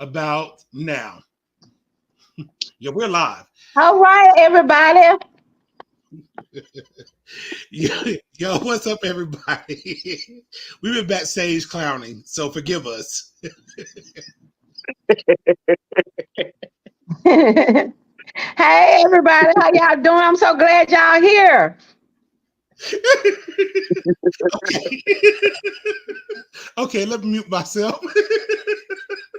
about now. Yeah, we're live. All right, everybody. Yo, what's up, everybody? We've been backstage clowning, so forgive us. Hey, everybody. How y'all doing? I'm so glad y'all here. Okay. Okay, let me mute myself.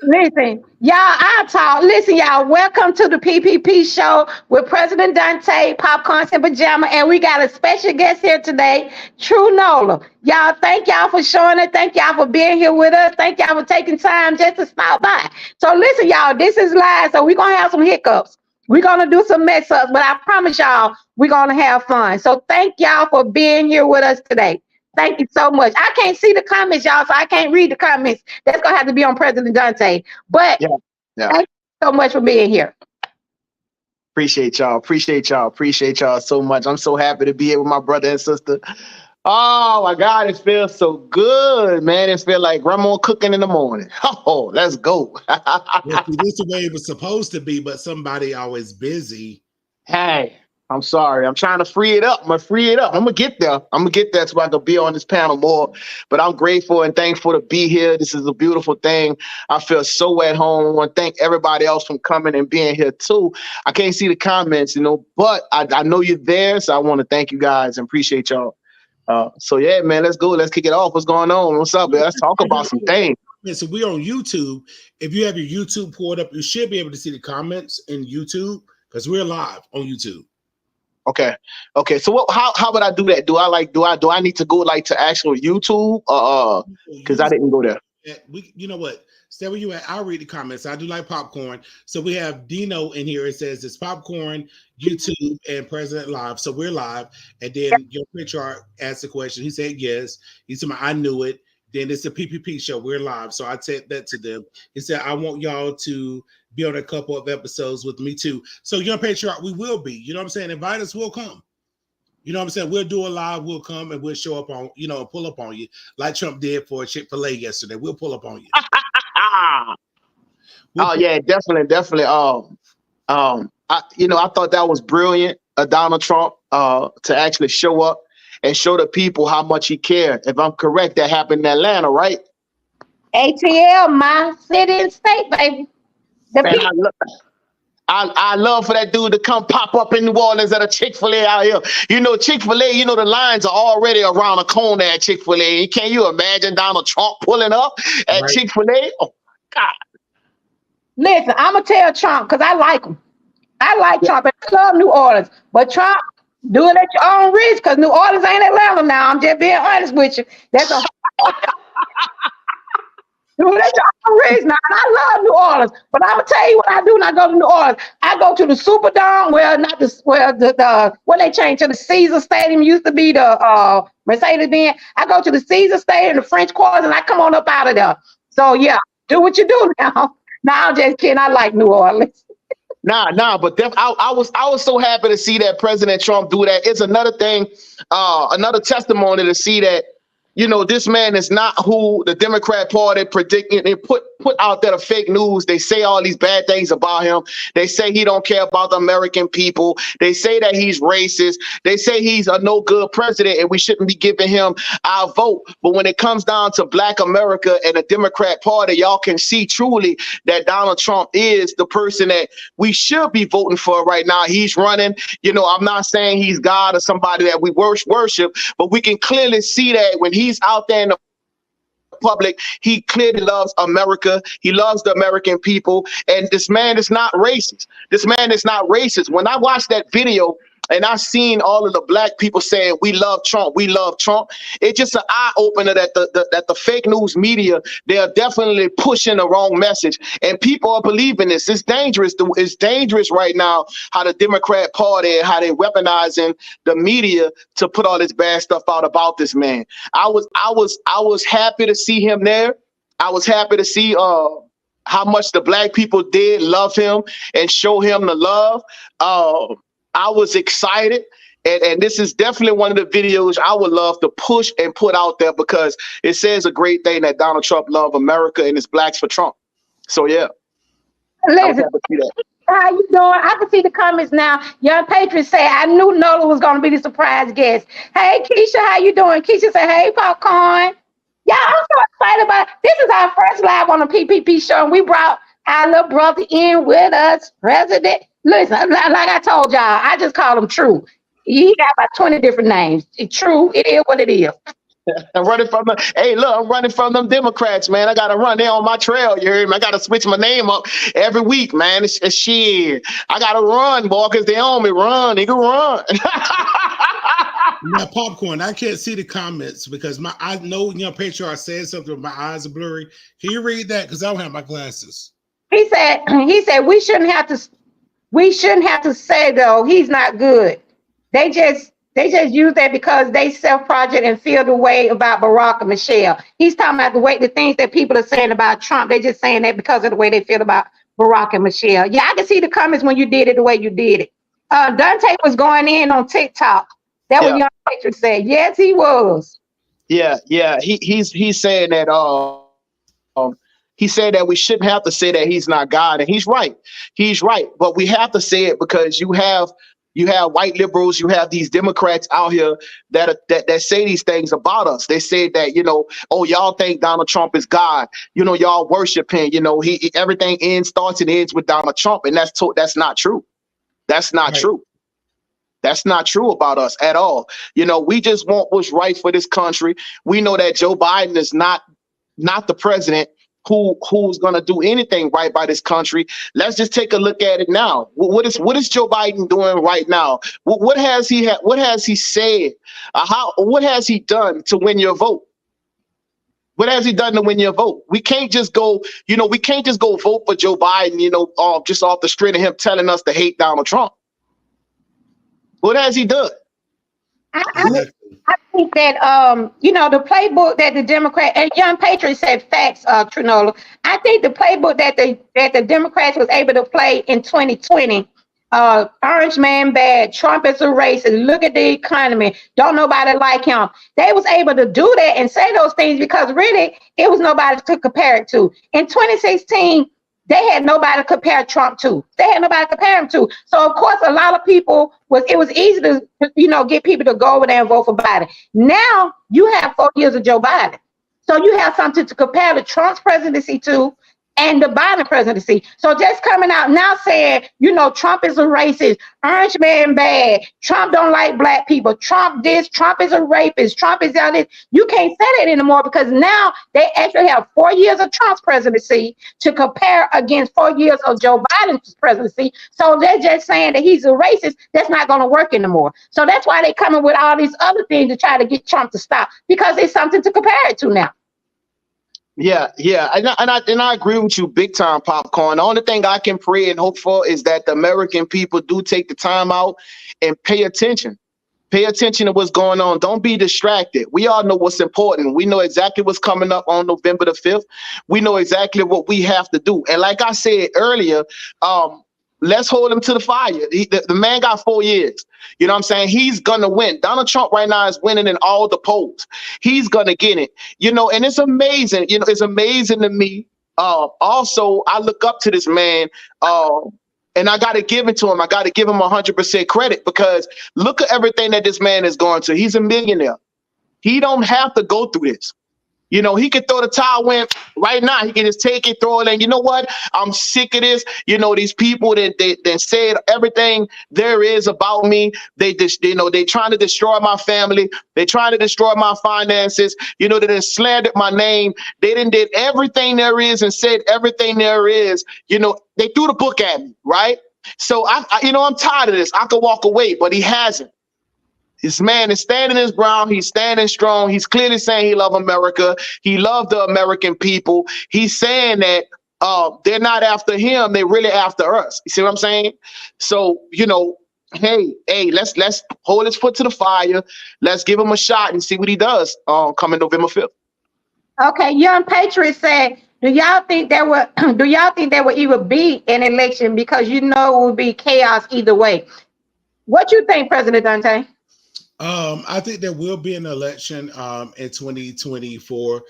Listen, y'all, I talk. Listen, y'all, welcome to the PPP show with President Dante, Popcorn and Pajama, and we got a special guest here today, True Nola. Y'all, thank y'all for showing it. Thank y'all for being here with us. Thank y'all for taking time just to stop by. So listen, y'all, this is live, so we're going to have some hiccups. We're going to do some mess ups, but I promise y'all, we're going to have fun. So thank y'all for being here with us today. Thank you so much. I can't see the comments, y'all, so I can't read the comments. That's gonna have to be on President Dante. But Yeah. thank you so much for being here. Appreciate y'all. Appreciate y'all. Appreciate y'all so much. I'm so happy to be here with my brother and sister. Oh my God, it feels so good, man. It feels like grandma cooking in the morning. Oh, let's go. Well, see, this is the way it was supposed to be, but somebody always busy. Hey, I'm sorry. I'm trying to free it up. I'm gonna free it up. I'm gonna get there. I'm gonna get there so I can be on this panel more. But I'm grateful and thankful to be here. This is a beautiful thing. I feel so at home. I want to thank everybody else from coming and being here too. I can't see the comments, but I know you're there, so I want to thank you guys and appreciate y'all. So yeah, man, let's go. Let's kick it off. What's going on? What's up, man? Let's talk about some things. So we're on YouTube. If you have your YouTube pulled up, you should be able to see the comments in YouTube because we're live on YouTube. Okay. So how would I do that? Do I need to go like to actual YouTube? Because I didn't go there. You know what? Stay where you at. I'll read the comments. I do like popcorn. So we have Dino in here. It says it's popcorn, YouTube, and President Live. So we're live. And then your picture asked the question. He said yes. He said, I knew it. Then it's a PPP show. We're live. So I said that to them. He said, I want y'all to be on a couple of episodes with me too. So your Patreon, we will be. You know what I'm saying? Invite us, we'll come. You know what I'm saying? We'll do a live, we'll come and we'll show up on, pull up on you like Trump did for Chick-fil-A yesterday. We'll pull up on you. Yeah, definitely. I thought that was brilliant, Donald Trump, to actually show up and show the people how much he cared. If I'm correct, that happened in Atlanta, right? ATL, my city and state, baby. I love for that dude to come pop up in New Orleans at a Chick-fil-A out here. Chick-fil-A, the lines are already around the corner at Chick-fil-A. Can you imagine Donald Trump pulling up at Chick-fil-A? Oh, God. Listen, I'm going to tell Trump because I like him. I like Trump. I love New Orleans. But Trump, do it at your own risk because New Orleans ain't Atlanta now. I'm just being honest with you. That's a do it at your own risk now. And I love New Orleans. But I'm going to tell you what I do when I go to New Orleans. I go to the Superdome, where they changed to the Caesar Stadium, used to be the Mercedes-Benz. I go to the Caesar Stadium, the French Quarter, and I come on up out of there. So, yeah, do what you do now. Now, I'm just kidding. I like New Orleans. But I was so happy to see that President Trump do that. It's another thing, another testimony to see that, this man is not who the Democrat Party predicted and put out there the fake news. They say all these bad things about him. They say he don't care about the American people. They say that he's racist. They say he's a no good president and we shouldn't be giving him our vote. But when it comes down to Black America and the Democrat Party, y'all can see truly that Donald Trump is the person that we should be voting for right now. He's running. I'm not saying he's God or somebody that we worship, but we can clearly see that when he's out there in the public, he clearly loves America. He loves the American people. And this man is not racist. When I watched that video and I seen all of the Black people saying, we love Trump, it's just an eye opener that the fake news media, they are definitely pushing the wrong message. And people are believing this. It's dangerous. It's dangerous right now how the Democrat Party, how they weaponizing the media to put all this bad stuff out about this man. I was happy to see him there. I was happy to see how much the Black people did love him and show him the love. I was excited. And this is definitely one of the videos I would love to push and put out there because it says a great thing that Donald Trump loves America and it's Blacks for Trump. So, yeah. I was Listen, happy to see that. how you doing? I can see the comments now. Young Patriot say, I knew Nola was going to be the surprise guest. Hey, Keisha, how you doing? Keisha say, hey, Popcorn. Yeah, I'm so excited about it. This is our first live on the PPP show, and we brought our little brother in with us, President. Listen, like I told y'all, I just call him True. He got about 20 different names. True, it is what it is. I'm running from them. Hey, look, I'm running from them Democrats, man. I gotta run. They on my trail. You hear me? I gotta switch my name up every week, man. It's shit. I gotta run, boy, because they on me. Run, nigga, run. Now, Popcorn, I can't see the comments because I know Young Patriarch said something, but my eyes are blurry. Can you read that? Because I don't have my glasses. He said we shouldn't have to say though he's not good. They just use that because they self-project and feel the way about Barack and Michelle. He's talking about the things that people are saying about Trump. They're just saying that because of the way they feel about Barack and Michelle. Yeah, I can see the comments when you did it the way you did it. Dante was going in on TikTok. That was Young Patriot said. Yes, he was. Yeah. He's saying that he said that we shouldn't have to say that he's not God, and he's right. He's right, but we have to say it because you have white liberals, you have these Democrats out here that say these things about us. They say that, oh, y'all think Donald Trump is God. Y'all worship him. Everything starts and ends with Donald Trump, and that's not true. That's not true. That's not true about us at all. We just want what's right for this country. We know that Joe Biden is not the president who's going to do anything right by this country. Let's just take a look at it now. What is Joe Biden doing right now? What has he said? What has he done to win your vote? What has he done to win your vote? We can't just go, vote for Joe Biden, just off the street of him telling us to hate Donald Trump. What has he done? I think that the playbook that the Democrat and Young Patriot said facts, Trinola. I think the playbook that the Democrats was able to play in 2020, Orange Man bad, Trump is a racist, look at the economy, don't nobody like him. They was able to do that and say those things because really it was nobody to compare it to. In 2016, they had nobody to compare Trump to. They had nobody to compare him to. So of course, a lot of people it was easy to get people to go over there and vote for Biden. Now you have 4 years of Joe Biden, so you have something to compare the Trump's presidency to and the Biden presidency. So just coming out now saying, Trump is a racist, Orange Man bad, Trump don't like black people, Trump this, Trump is a rapist, Trump is this. You can't say that anymore because now they actually have 4 years of Trump's presidency to compare against 4 years of Joe Biden's presidency. So they're just saying that he's a racist. That's not going to work anymore. So that's why they're coming with all these other things to try to get Trump to stop because it's something to compare it to now. Yeah, and I agree with you big time, Popcorn. The only thing I can pray and hope for is that the American people do take the time out and pay attention. Pay attention to what's going on. Don't be distracted. We all know what's important. We know exactly what's coming up on November the 5th. We know exactly what we have to do. And like I said earlier, let's hold him to the fire. The man got 4 years. You know what I'm saying? He's going to win. Donald Trump right now is winning in all the polls. He's going to get it. And it's amazing. It's amazing to me. Also, I look up to this man and I got to give it to him. I got to give him 100% credit because look at everything that this man is going to. He's a millionaire. He don't have to go through this. He could throw the towel in right now. He can just take it, throw it in. You know what? I'm sick of this. These people that said everything there is about me. They trying to destroy my family. They trying to destroy my finances. They done slandered my name. They done did everything there is and said everything there is. They threw the book at me, right? So I'm tired of this. I could walk away, but he hasn't. This man is standing his ground. He's standing strong. He's clearly saying he loves America. He loves the American people. He's saying that they're not after him. They're really after us. You see what I'm saying? So, hey, let's hold his foot to the fire. Let's give him a shot and see what he does coming November 5th. Okay, Young Patriot said, do y'all think there will even be an election because it would be chaos either way? What you think, President Dante? I think there will be an election in 2024.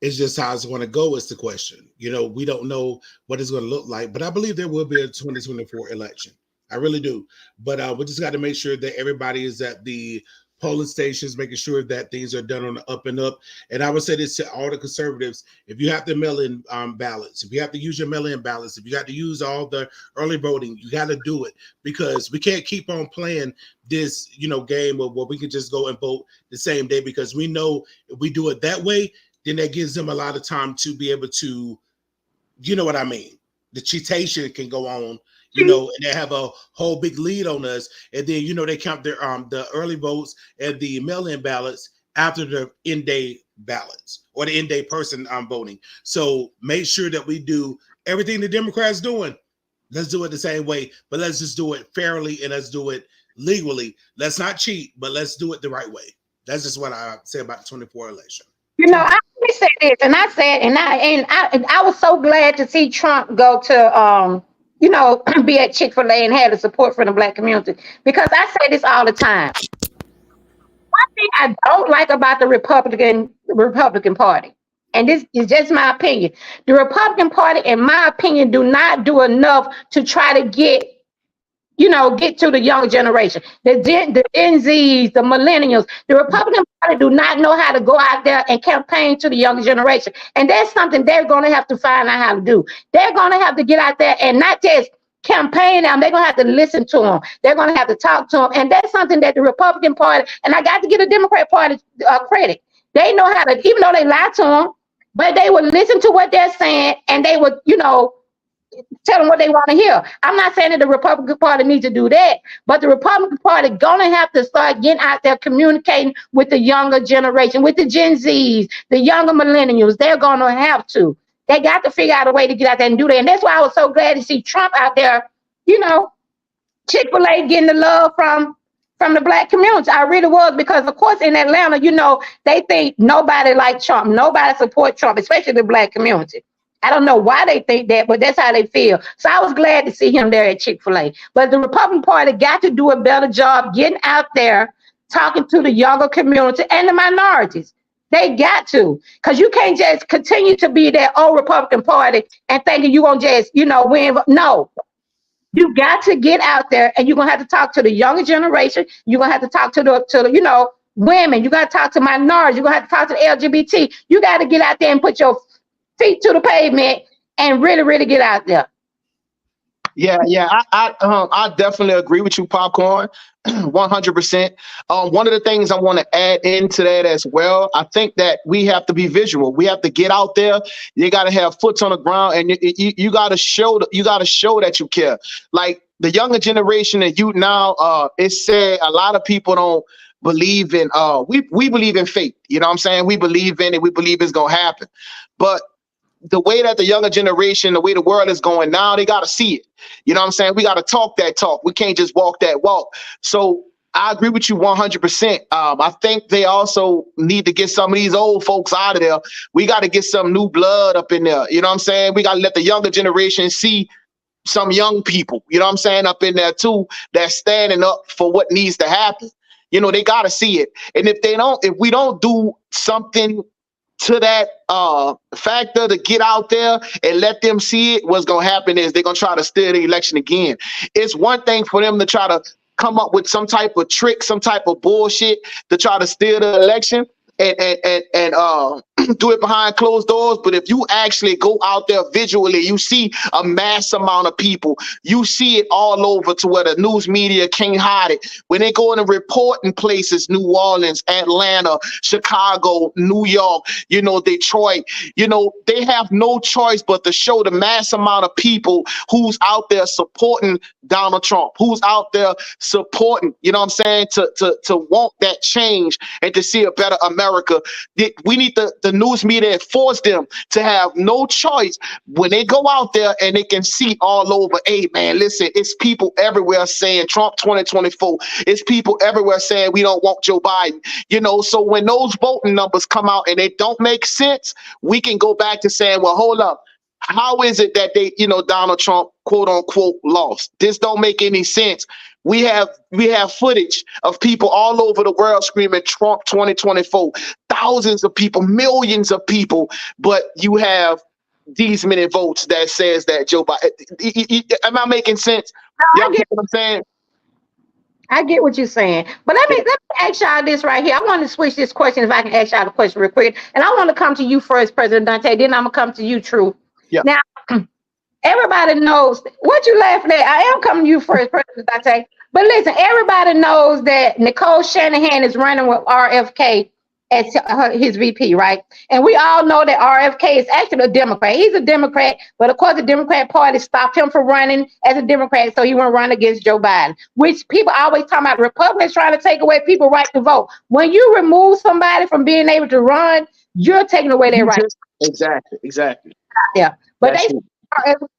It's just how it's going to go is the question. We don't know what it's going to look like, but I believe there will be a 2024 election. I really do. But we just got to make sure that everybody is at the polling stations, making sure that things are done on the up and up. And I would say this to all the conservatives: if you have to mail in ballots, if you have to use your mail-in ballots, if you got to use all the early voting, you got to do it, because we can't keep on playing this, game of where we can just go and vote the same day, because we know if we do it that way, then that gives them a lot of time to be able to, you know what I mean? The cheatation can go on, and they have a whole big lead on us. And then, they count their the early votes and the mail-in ballots after the end-day ballots or the end-day person voting. So make sure that we do everything the Democrats doing. Let's do it the same way, but let's just do it fairly and let's do it legally. Let's not cheat, but let's do it the right way. That's just what I say about the 24 election. I always say this, and I said, and I was so glad to see Trump go to, be at Chick-fil-A and have the support from the Black community, because I say this all the time. One thing I don't like about the Republican Party, and this is just my opinion, the Republican Party, in my opinion, do not do enough to try to get to the younger generation, the Gen Zs, the millennials. The Republican Party do not know how to go out there and campaign to the younger generation. And that's something they're going to have to find out how to do. They're going to have to get out there and not just campaign them. They're going to have to listen to them. They're going to have to talk to them. And that's something that the Republican Party, and I got to give the Democrat Party credit. They know how to, even though they lie to them, but they would listen to what they're saying, and they would, tell them what they want to hear. I'm not saying that the Republican Party needs to do that, but the Republican Party gonna have to start getting out there communicating with the younger generation, with the Gen Zs, the younger millennials. They're gonna have to. They got to figure out a way to get out there and do that. And that's why I was so glad to see Trump out there, Chick-fil-A getting the love from the Black community. I really was, because of course in Atlanta, they think nobody like Trump, nobody support Trump, especially the Black community. I don't know why they think that, but that's how they feel. So I was glad to see him there at Chick-fil-A. But the Republican Party got to do a better job getting out there, talking to the younger community and the minorities. They got to, because you can't just continue to be that old Republican Party and thinking you're going to just, win. No, you got to get out there, and you're going to have to talk to the younger generation. You're going to have to talk to the women. You got to talk to minorities. You're going to have to talk to the LGBT. You got to get out there and put your feet to the pavement and really, really get out there. Yeah, I definitely agree with you, Popcorn, 100%. One of the things I want to add into that as well, I think that we have to be visual. We have to get out there. You got to have foot on the ground, and you got to show that you care. Like the younger generation and youth now, it's said a lot of people don't believe in. We believe in faith. You know what I'm saying? We believe in it. We believe it's gonna happen, but the way that the younger generation, the way the world is going now, they got to see it. You know what I'm saying? We got to talk that talk. We can't just walk that walk. So I agree with you 100%. I think they also need to get some of these old folks out of there. We got to get some new blood up in there. You know what I'm saying? We got to let the younger generation see some young people, you know what I'm saying, up in there too, that's standing up for what needs to happen. They got to see it. And if we don't do something to that factor to get out there and let them see it, what's going to happen is they're going to try to steal the election again. It's one thing for them to try to come up with some type of trick, some type of bullshit to try to steal the election and do it behind closed doors. But if you actually go out there visually, you see a mass amount of people. You see it all over to where the news media can't hide it. When they go in and report in places, New Orleans, Atlanta, Chicago, New York, Detroit, they have no choice but to show the mass amount of people who's out there supporting Donald Trump, who's out there supporting, you know what I'm saying, to want that change and to see a better America. We need the news media force them to have no choice when they go out there and they can see all over. Hey man, listen, it's people everywhere saying Trump 2024. It's people everywhere saying we don't want Joe Biden. So when those voting numbers come out and they don't make sense, we can go back to saying, well, hold up. How is it that they, Donald Trump, quote unquote, lost? This don't make any sense. We have footage of people all over the world screaming Trump 2024. Thousands of people, millions of people, but you have these many votes that says that Joe Biden. Am I making sense? Y'all get what I'm saying? I get what you're saying, but let me ask y'all this right here. I want to switch this question if I can ask y'all the question real quick, and I want to come to you first, President Dante. Then I'm gonna come to you, True. Yeah. Now, everybody knows what you laughing at. I am coming to you first, President Dante. But listen, everybody knows that Nicole Shanahan is running with RFK as his VP, right? And we all know that RFK is actually a Democrat. He's a Democrat, but of course the Democrat Party stopped him from running as a Democrat, so he won't run against Joe Biden, which people always talk about Republicans trying to take away people's right to vote. When you remove somebody from being able to run, you're taking away their right. Exactly. Yeah, but they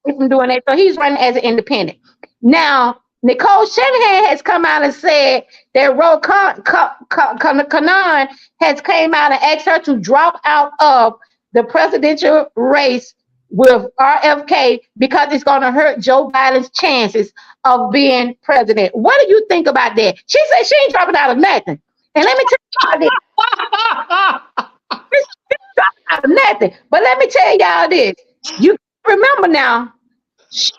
from doing that, so he's running as an independent. Now, Nicole Shanahan has come out and said that Ro Khanna has came out and asked her to drop out of the presidential race with RFK because it's going to hurt Joe Biden's chances of being president. What do you think about that? She said she ain't dropping out of nothing. And let me tell you this. She's dropping out of nothing. But let me tell y'all this. You remember now, she's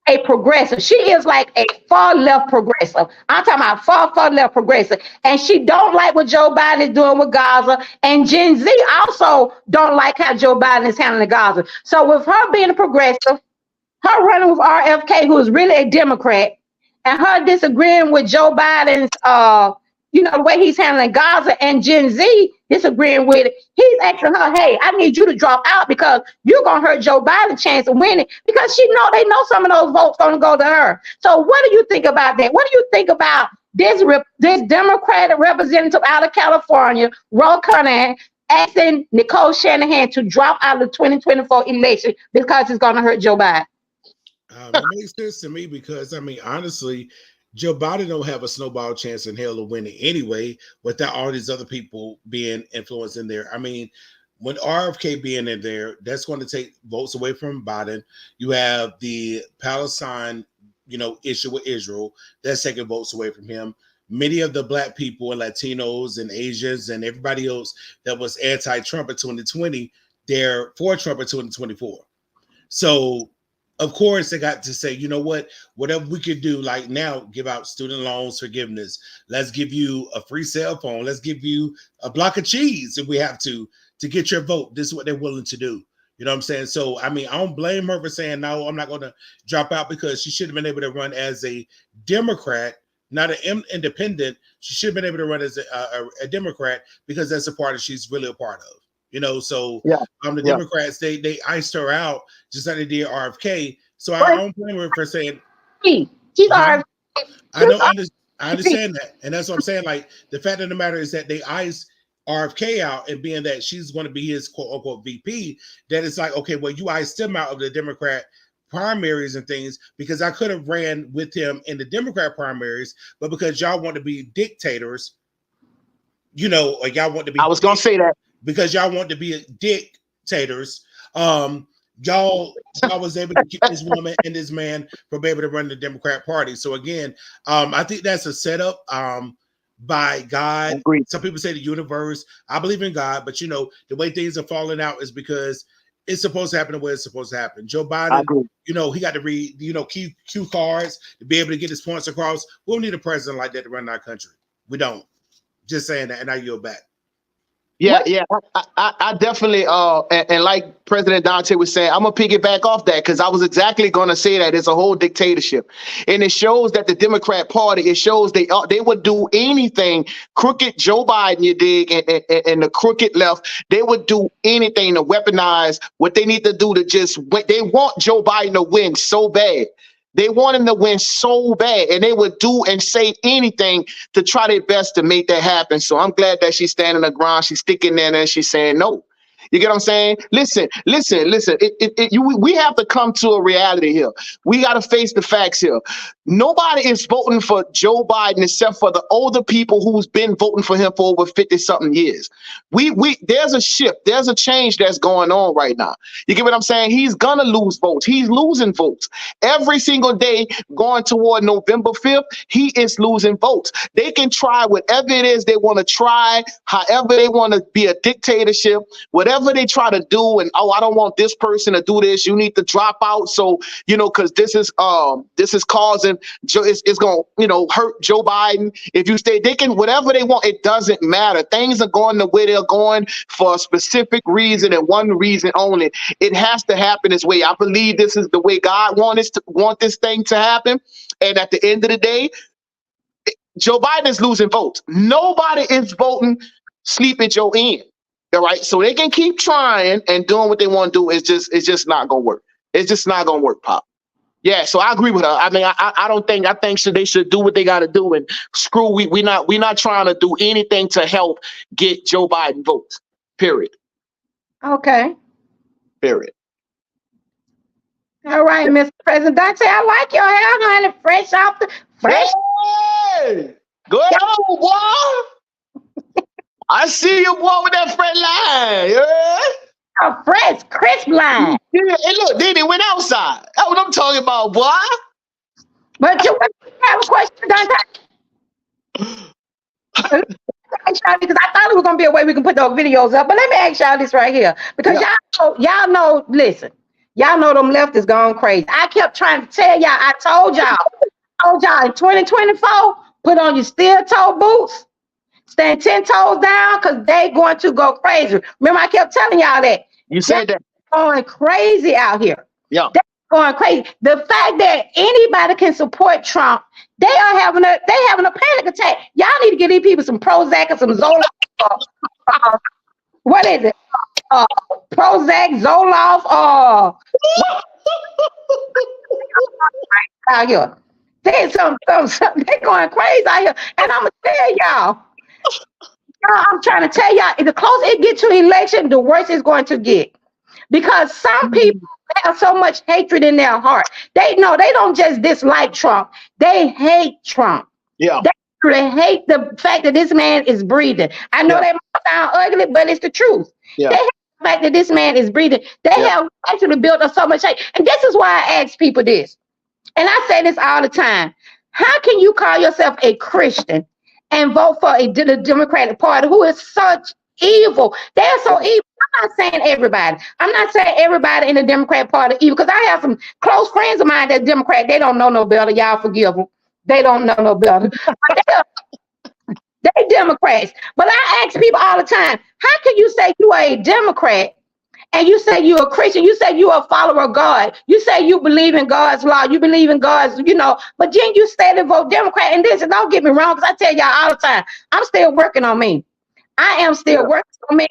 a progressive. She is like a far left progressive. I'm talking about far left progressive. And she don't like what Joe Biden is doing with Gaza. And Gen Z also don't like how Joe Biden is handling Gaza. So with her being a progressive, her running with RFK, who is really a Democrat, and her disagreeing with Joe Biden's the way he's handling Gaza, and Gen Z disagreeing with it, he's asking her, hey, I need you to drop out because you're going to hurt Joe Biden's chance of winning, because they know some of those votes going to go to her. So what do you think about that? What do you think about this Democratic representative out of California, Ro Khanna, asking Nicole Shanahan to drop out of the 2024 election because it's going to hurt Joe Biden? It makes sense to me because, honestly, Joe Biden don't have a snowball chance in hell of winning anyway, without all these other people being influenced in there. When RFK being in there, that's going to take votes away from Biden. You have the Palestine, issue with Israel, that's taking votes away from him. Many of the Black people and Latinos and Asians and everybody else that was anti-Trump in 2020, they're for Trump in 2024. So of course, they got to say, you know what, whatever we could do, like now, give out student loans forgiveness. Let's give you a free cell phone. Let's give you a block of cheese if we have to get your vote. This is what they're willing to do. You know what I'm saying? So, I don't blame her for saying, no, I'm not going to drop out, because she should have been able to run as a Democrat, not an independent. She should have been able to run as a Democrat, because that's a party she's really a part of. So the Democrats, they iced her out just like they did RFK. So I don't blame her for saying she's I understand that, and that's what I'm saying. Like, the fact of the matter is that they iced RFK out, and being that she's going to be his quote unquote VP, that it's like, okay, well, you iced him out of the Democrat primaries and things, because I could have ran with him in the Democrat primaries, but because y'all want to be dictators, or y'all want to be, I was gonna say that. Because y'all want to be dictators, y'all was able to keep this woman and this man from being able to run the Democrat Party. So again, I think that's a setup by God. Agreed. Some people say the universe. I believe in God, but the way things are falling out is because it's supposed to happen the way it's supposed to happen. Joe Biden, he got to read, cue cards to be able to get his points across. We don't need a president like that to run our country. We don't. Just saying that, and I yield back. Yeah, I definitely and like President Dante was saying, I'm gonna piggyback off that, because I was exactly gonna say that it's a whole dictatorship, and it shows that the Democrat Party, it shows they would do anything. Crooked Joe Biden, you dig, and the crooked left, they would do anything to weaponize what they need to do to just win. They want Joe Biden to win so bad. They want him to win so bad, and they would do and say anything to try their best to make that happen. So I'm glad that she's standing her ground. She's sticking there and she's saying no. You get what I'm saying? Listen. We have to come to a reality here. We got to face the facts here. Nobody is voting for Joe Biden except for the older people who's been voting for him for over 50 something years. There's a shift. There's a change that's going on right now. You get what I'm saying? He's gonna lose votes. He's losing votes every single day going toward November 5th. He is losing votes. They can try whatever it is they want to try, however they want to be a dictatorship, whatever they try to do. And I don't want this person to do this. You need to drop out. So, because this is causing it's going to hurt Joe Biden. If you stay, they can whatever they want. It doesn't matter. Things are going the way they're going for a specific reason and one reason only. It has to happen this way. I believe this is the way God want this thing to happen. And at the end of the day, Joe Biden is losing votes. Nobody is voting Sleepy Joe in. All right. So they can keep trying and doing what they want to do. It's just not gonna work. It's just not gonna work, Pop. Yeah, so I agree with her. I mean, I think they should do what they got to do, and screw. We not trying to do anything to help get Joe Biden votes. Period. Okay. Period. All right, Mr. President Dante, I like your hair, honey. Fresh off the fresh. Hey, go ahead, boy. I see you, boy, with that front line. Yeah. A fresh, crisp line. Yeah, and look, then it went outside. That's what I'm talking about, boy. But you have a question, Dante? Because I thought it was gonna be a way we can put those videos up, but let me ask y'all this right here, because y'all know. Listen, y'all know them leftists gone crazy. I kept trying to tell y'all. I told y'all in 2024, put on your steel toe boots, stand 10 toes down, because they going to go crazy. Remember, I kept telling y'all that. You said that. Going crazy out here. Yeah. They're going crazy. The fact that anybody can support Trump, they having a panic attack. Y'all need to give these people some Prozac or some Zoloft. What is it? Prozac, Zoloft, out here. They're going crazy out here. And I'm gonna tell y'all, I'm trying to tell y'all, the closer it gets to election, the worse it's going to get. Because some people have so much hatred in their heart. They don't just dislike Trump. They hate Trump. Yeah. They hate the fact that this man is breathing. I know that might sound ugly, but it's the truth. Yeah. They hate the fact that this man is breathing. They have actually built up so much hate. And this is why I ask people this. And I say this all the time. How can you call yourself a Christian and vote for the Democratic Party, who is such evil? They're so evil. I'm not saying everybody. I'm not saying everybody in the Democrat Party evil, because I have some close friends of mine that's Democrat. They don't know no better. Y'all forgive them. They don't know no better. They Democrats. But I ask people all the time, how can you say you are a Democrat and you say you're a Christian? You say you're a follower of God. You say you believe in God's law. You believe in God's, but then you stay and vote Democrat. And this, and don't get me wrong, because I tell y'all all the time, I'm still working on me. I am still working on me.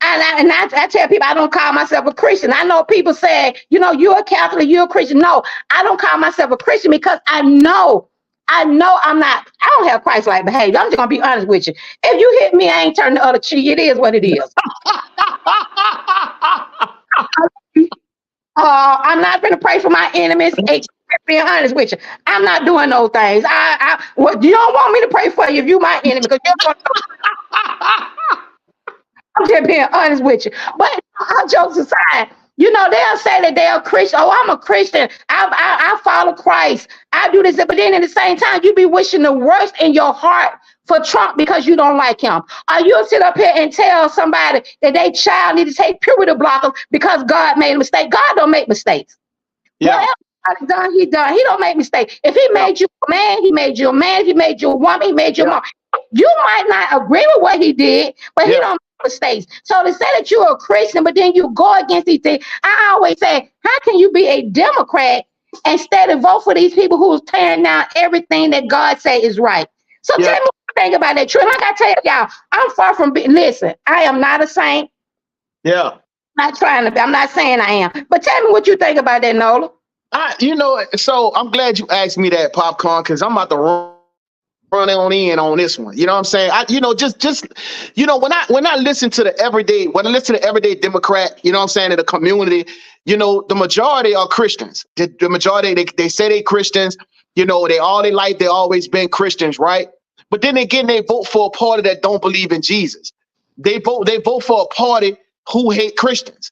And I tell people I don't call myself a Christian. I know people say, you're a Catholic, you're a Christian. No, I don't call myself a Christian, because I know I'm not. I don't have Christ-like behavior. I'm just gonna be honest with you. If you hit me, I ain't turning the other cheek. It is what it is. I'm not gonna pray for my enemies. Being honest with you, I'm not doing those things. You don't want me to pray for you if you my enemy, because you're gonna. I'm just being honest with you. But all jokes aside, they'll say that they're a Christian. Oh, I'm a Christian. I follow Christ. I do this. But then at the same time, you be wishing the worst in your heart for Trump because you don't like him. Or you'll sit up here and tell somebody that their child need to take puberty blockers because God made a mistake. God don't make mistakes. Yeah. Whatever done, he done. He don't make mistakes. If he made you a man, he made you a man. If he made you a woman, he made you a mom. You might not agree with what he did, but he don't make mistakes. So to say that you're a Christian, but then you go against these things, I always say, how can you be a Democrat and instead of vote for these people who's tearing down everything that God say is right? So tell me what you think about that, True. Like I tell y'all, I'm far from being, listen, I am not a saint. Yeah. I'm not trying to be. I'm not saying I am. But tell me what you think about that, Nola. So I'm glad you asked me that, Popcorn, because I'm about to run run on in on this one. You know what I'm saying? When I listen to the everyday Democrat, you know what I'm saying, in the community, the majority are Christians. The majority, they say they Christians, they all their life, they always been Christians, right? But then again, they vote for a party that don't believe in Jesus. They vote for a party who hate Christians.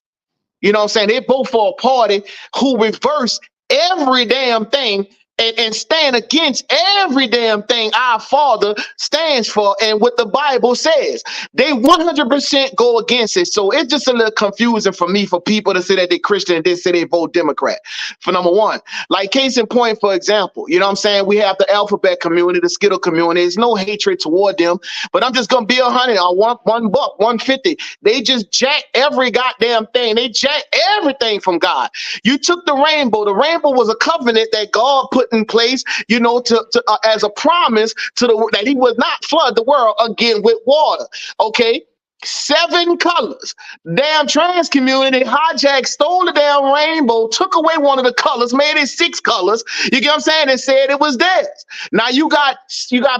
You know what I'm saying? They vote for a party who reverse every damn thing and stand against every damn thing our Father stands for and what the Bible says. They 100% go against it. So it's just a little confusing for me, for people to say that they're Christian and then say they vote Democrat. For number one, like case in point, for example, you know what I'm saying? We have the alphabet community, the Skittle community. There's no hatred toward them, but I'm just going to be 100 on $1, 150. They just jack every goddamn thing. They jack everything from God. You took the rainbow. The rainbow was a covenant that God put in place, as a promise that he would not flood the world again with water. Okay. 7 colors. Damn trans community hijacked, stole the damn rainbow, took away one of the colors, made it 6 colors. You get what I'm saying? And said it was theirs. Now you got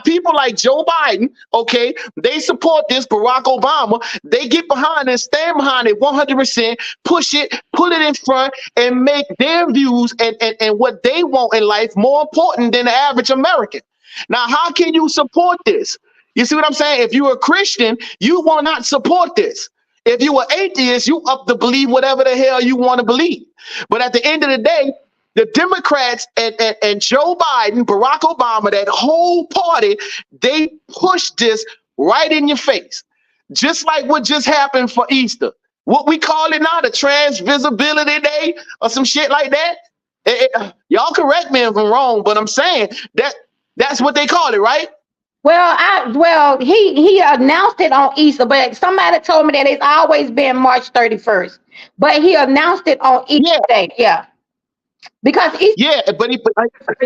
people like Joe Biden. Okay, they support this. Barack Obama. They get behind it, stand behind it 100%, push it, put it in front, and make their views and what they want in life more important than the average American. Now, how can you support this? You see what I'm saying? If you're a Christian, you will not support this. If you're an atheist, you up to believe whatever the hell you want to believe. But at the end of the day, the Democrats and Joe Biden, Barack Obama, that whole party, they push this right in your face. Just like what just happened for Easter. What we call it now, the Trans Visibility Day or some shit like that. Y'all correct me if I'm wrong, but I'm saying that's what they call it, right? Well, he announced it on Easter, but somebody told me that it's always been March 31st. But he announced it on Easter Day, because Easter,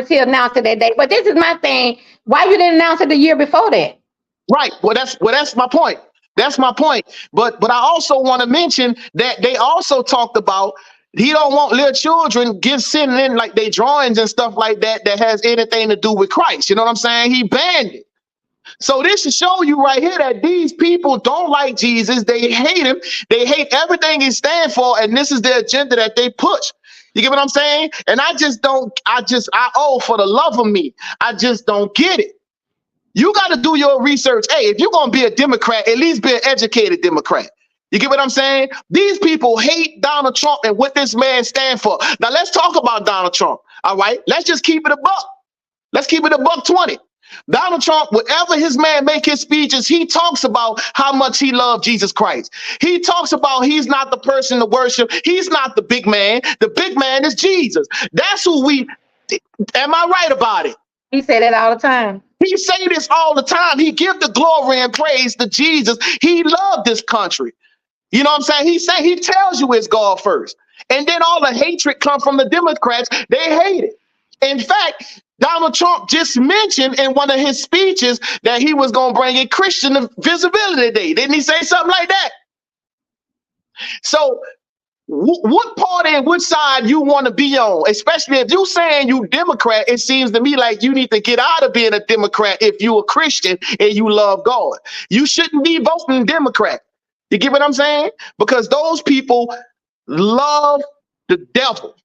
he announced it that day. But this is my thing: why you didn't announce it the year before that? Right. Well, that's my point. That's my point. But I also want to mention that they also talked about he don't want little children sending in like they drawings and stuff like that has anything to do with Christ. You know what I'm saying? He banned it. So this should show you right here that these people don't like Jesus. They hate him. They hate everything he stands for. And this is the agenda that they push. You get what I'm saying? And I for the love of me, I just don't get it. You got to do your research. Hey, if you're going to be a Democrat, at least be an educated Democrat. You get what I'm saying? These people hate Donald Trump and what this man stands for. Now let's talk about Donald Trump. All right. Let's just keep it a buck. Let's keep it a $1.20. Donald Trump, whenever his man make his speeches, he talks about how much he loved Jesus Christ. He talks about he's not the person to worship. He's not the big man. The big man is Jesus. That's who am I right about it? He say that all the time. He say this all the time. He give the glory and praise to Jesus. He loved this country. You know what I'm saying? He tells you it's God first. And then all the hatred come from the Democrats. They hate it. In fact, Donald Trump just mentioned in one of his speeches that he was going to bring a Christian Visibility Day. Didn't he say something like that? So what party and which side you want to be on? Especially if you saying you Democrat, it seems to me like you need to get out of being a Democrat if you a Christian and you love God. You shouldn't be voting Democrat. You get what I'm saying? Because those people love the devil.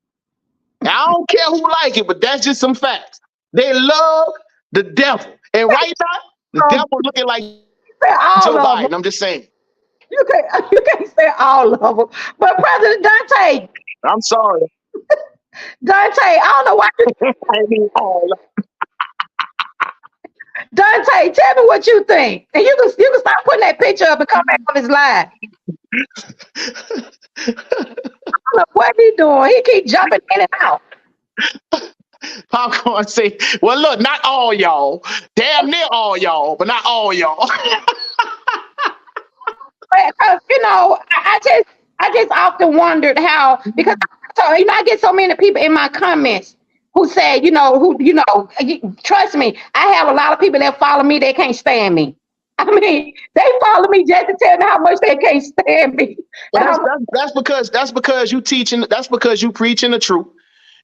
Now, I don't care who like it, but that's just some facts. They love the devil. And right now, the devil looking like Joe Biden. I'm just saying. You can't say all of them. But President Dante. I'm sorry. Dante, I don't know why. I mean, all of them. Dante, tell me what you think. And you can stop putting that picture up and come back on his live. I don't know what he doing. He keep jumping in and out. Popcorn say, well, look, not all y'all. Damn near all y'all, but not all y'all. Because, I just often wondered how, because I get so many people in my comments who say, trust me, I have a lot of people that follow me, they can't stand me. I mean, they follow me just to tell me how much they can't stand me. Well, that's because you teaching, that's because you preaching the truth.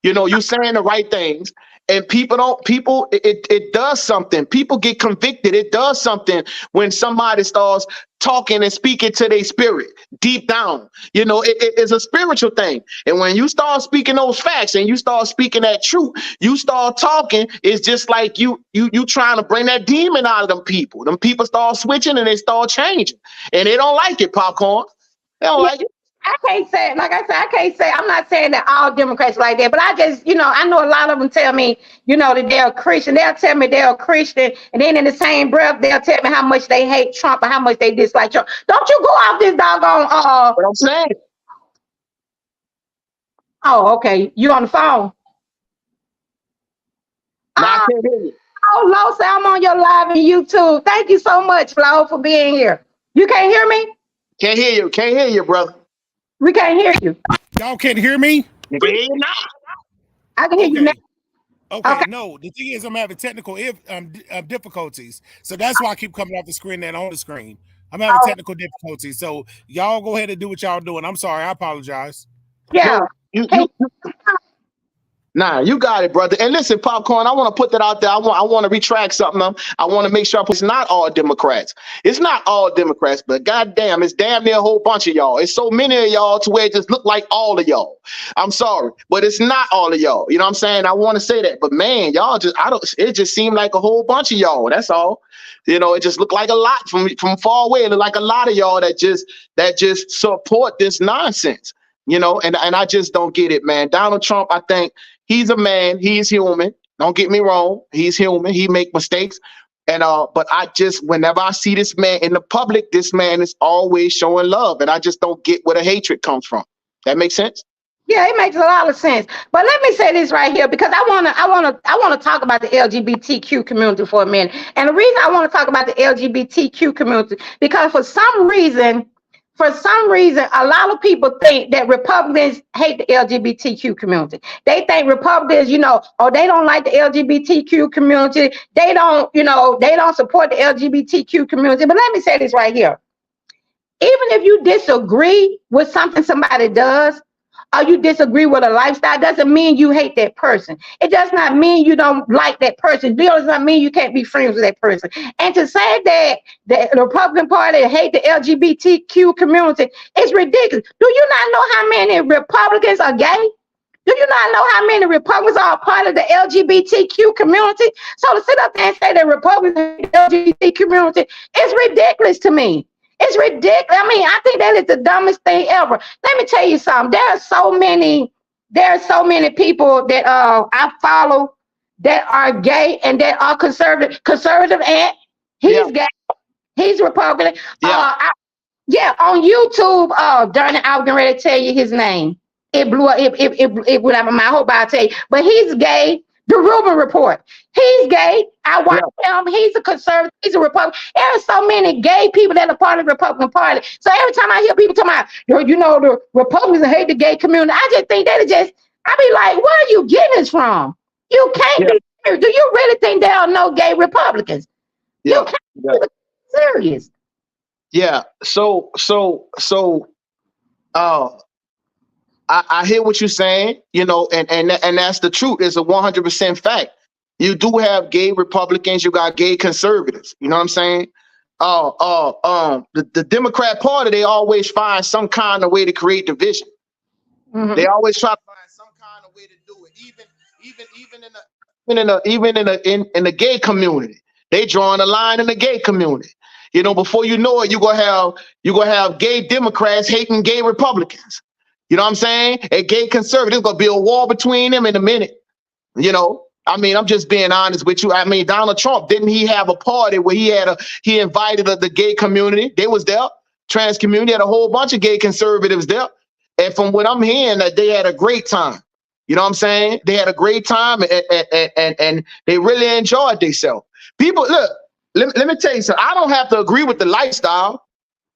You saying the right things. And it does something. People get convicted. It does something when somebody starts talking and speaking to their spirit deep down. It's a spiritual thing. And when you start speaking those facts and you start speaking that truth, you start talking, it's just like you trying to bring that demon out of them people. Them people start switching and they start changing. And they don't like it, Popcorn. They don't like it. I can't say, like I said, I'm not saying that all Democrats like that, but I just, I know a lot of them tell me, that they're a Christian. They'll tell me they're a Christian. And then in the same breath, they'll tell me how much they hate Trump and how much they dislike Trump. Don't you go off this doggone, What I'm saying. Oh, okay. You on the phone? No, I can't hear you. Oh, Lo, say I'm on your live on YouTube. Thank you so much, Flo, for being here. You can't hear me? Can't hear you, brother. We can't hear you. Y'all can't hear me? You can hear you now. I can hear you now. Okay, no. The thing is, I'm having technical difficulties, so that's why I keep coming off the screen and on the screen. I'm having technical difficulties, so y'all go ahead and do what y'all doing. I'm sorry, I apologize. Yeah. No, Nah, you got it, brother. And listen, Popcorn, I want to put that out there. I want to retract something. I want to make sure it's not all Democrats. It's not all Democrats, but goddamn, it's damn near a whole bunch of y'all. It's so many of y'all to where it just look like all of y'all. I'm sorry, but it's not all of y'all. You know what I'm saying? I want to say that, but man, y'all it just seemed like a whole bunch of y'all. That's all. It just looked like a lot from far away. It looked like a lot of y'all that just support this nonsense. And I just don't get it, man. Donald Trump, I think he's a man. He's human. Don't get me wrong. He's human. He make mistakes. And but whenever I see this man in the public, this man is always showing love. And I just don't get where the hatred comes from. That makes sense? Yeah, it makes a lot of sense. But let me say this right here, because I wanna talk about the LGBTQ community for a minute. And the reason I want to talk about the LGBTQ community, because for some reason, a lot of people think that Republicans hate the LGBTQ community. They think Republicans, they don't like the LGBTQ community. They don't support the LGBTQ community. But let me say this right here. Even if you disagree with something somebody does, or you disagree with a lifestyle, doesn't mean you hate that person. It does not mean you don't like that person. It does not mean you can't be friends with that person. And to say that the Republican Party hate the LGBTQ community is ridiculous. Do you not know how many Republicans are gay? Do you not know how many Republicans are a part of the LGBTQ community? So to sit up there and say that Republicans hate the LGBT community is ridiculous to me. It's ridiculous. I mean, I think that is the dumbest thing ever. Let me tell you something. There are so many people that I follow that are gay and that are conservative. And he's gay. He's Republican. Yeah. On YouTube, darn it, I was getting ready to tell you his name. It blew up. It went out of my hope I'll tell you. But he's gay. The Rubin Report. He's gay. I watch him. He's a conservative. He's a Republican. There are so many gay people that are part of the Republican Party. So every time I hear people talking about, the Republicans hate the gay community, I just think I be like, where are you getting this from? You can't be serious. Do you really think there are no gay Republicans? You can't be serious. Yeah. So, I hear what you're saying, and that's the truth. It's a 100% fact. You do have gay Republicans, you got gay conservatives. You know what I'm saying? The Democrat Party, they always find some kind of way to create division. Mm-hmm. They always try to find some kind of way to do it. Even in the gay community, they drawing a line in the gay community. Before you know it, you're gonna have gay Democrats hating gay Republicans. You know what I'm saying? A gay conservative, there's gonna be a war between them in a minute. I'm just being honest with you. I mean, Donald Trump, didn't he have a party where he invited the gay community? They was there. Trans community had a whole bunch of gay conservatives there. And from what I'm hearing, that they had a great time. You know what I'm saying? They had a great time and they really enjoyed themselves. People, look, let me tell you something. I don't have to agree with the lifestyle.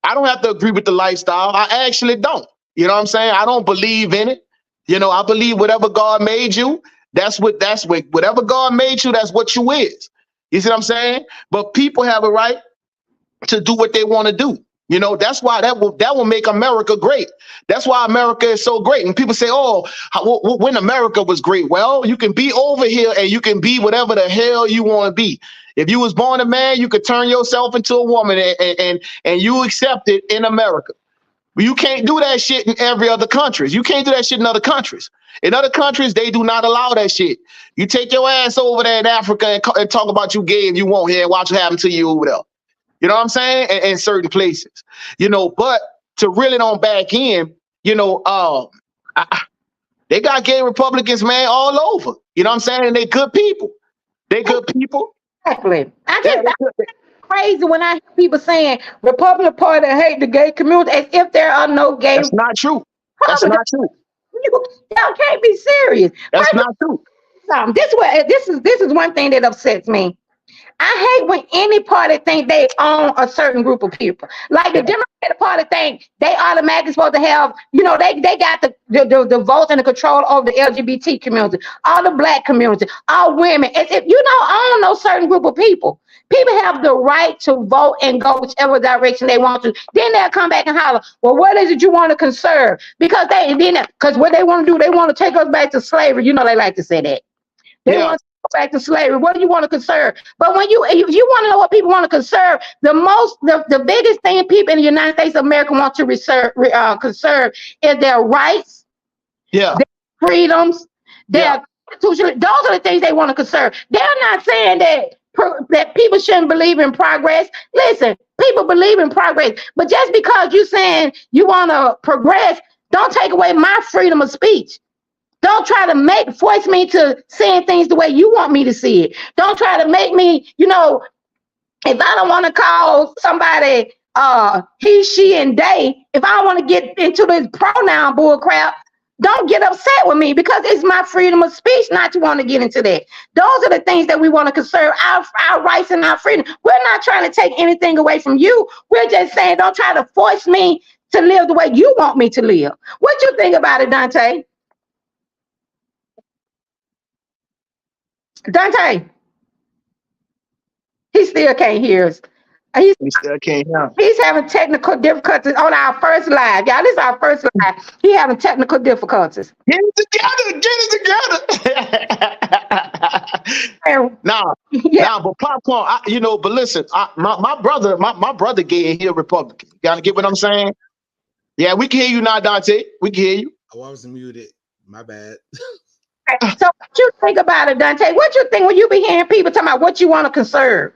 I actually don't. You know what I'm saying? I don't believe in it. I believe whatever God made you, whatever God made you, that's what you is. You see what I'm saying? But people have a right to do what they want to do. You know, that's why that will make America great. That's why America is so great. And people say, "Oh, when America was great." Well, you can be over here and you can be whatever the hell you want to be. If you was born a man, you could turn yourself into a woman, and you accept it in America. But you can't do that shit in every other countries. You can't do that shit in other countries. In other countries, they do not allow that shit. You take your ass over there in Africa and talk about you gay if you want here and watch what happen to you over there. You know what I'm saying? In certain places, you know, but to reel it on back in, you know, they got gay Republicans, man, all over. You know what I'm saying? And they good people. They good people. Exactly. I'm crazy when I hear people saying Republican Party hate the gay community as if there are no gay. That's not true. That's not true. Y'all can't be serious. That's not true. This is one thing that upsets me. I hate when any party think they own a certain group of people. Like the Democratic Party think they automatically supposed to have, you know, they got the votes and the control over the LGBT community, all the black community, all women. As if you don't own no certain group of people. People have the right to vote and go whichever direction they want to. Then they'll come back and holler, well, what is it you want to conserve? Because what they want to do, they want to take us back to slavery. You know, they like to say that. They want to go back to slavery. What do you want to conserve? But when you want to know what people want to conserve, the biggest thing people in the United States of America want to conserve is their rights, their freedoms, their constitution. Those are the things they want to conserve. They're not saying that people shouldn't believe in progress. Listen, people believe in progress, but just because you're saying you want to progress, don't take away my freedom of speech. Don't try to force me to saying things the way you want me to see it. Don't try to make me, you know, if I don't want to call somebody he, she, and they, if I don't want to get into this pronoun bull crap, don't get upset with me because it's my freedom of speech not to want to get into that. Those are the things that we want to conserve, our rights and our freedom. We're not trying to take anything away from you. We're just saying don't try to force me to live the way you want me to live. What you think about it, Dante? Dante, he still can't hear us. He still can't hear. He's having technical difficulties on our first live. Y'all, this is our first live. He having technical difficulties. Get it together. Nah, but popcorn, you know, but listen, my brother gay and he a Republican. You gotta get what I'm saying? Yeah, we can hear you now, Dante. We can hear you. Oh, I was muted. My bad. So what you think about it, Dante? What you think when you be hearing people talking about what you want to conserve?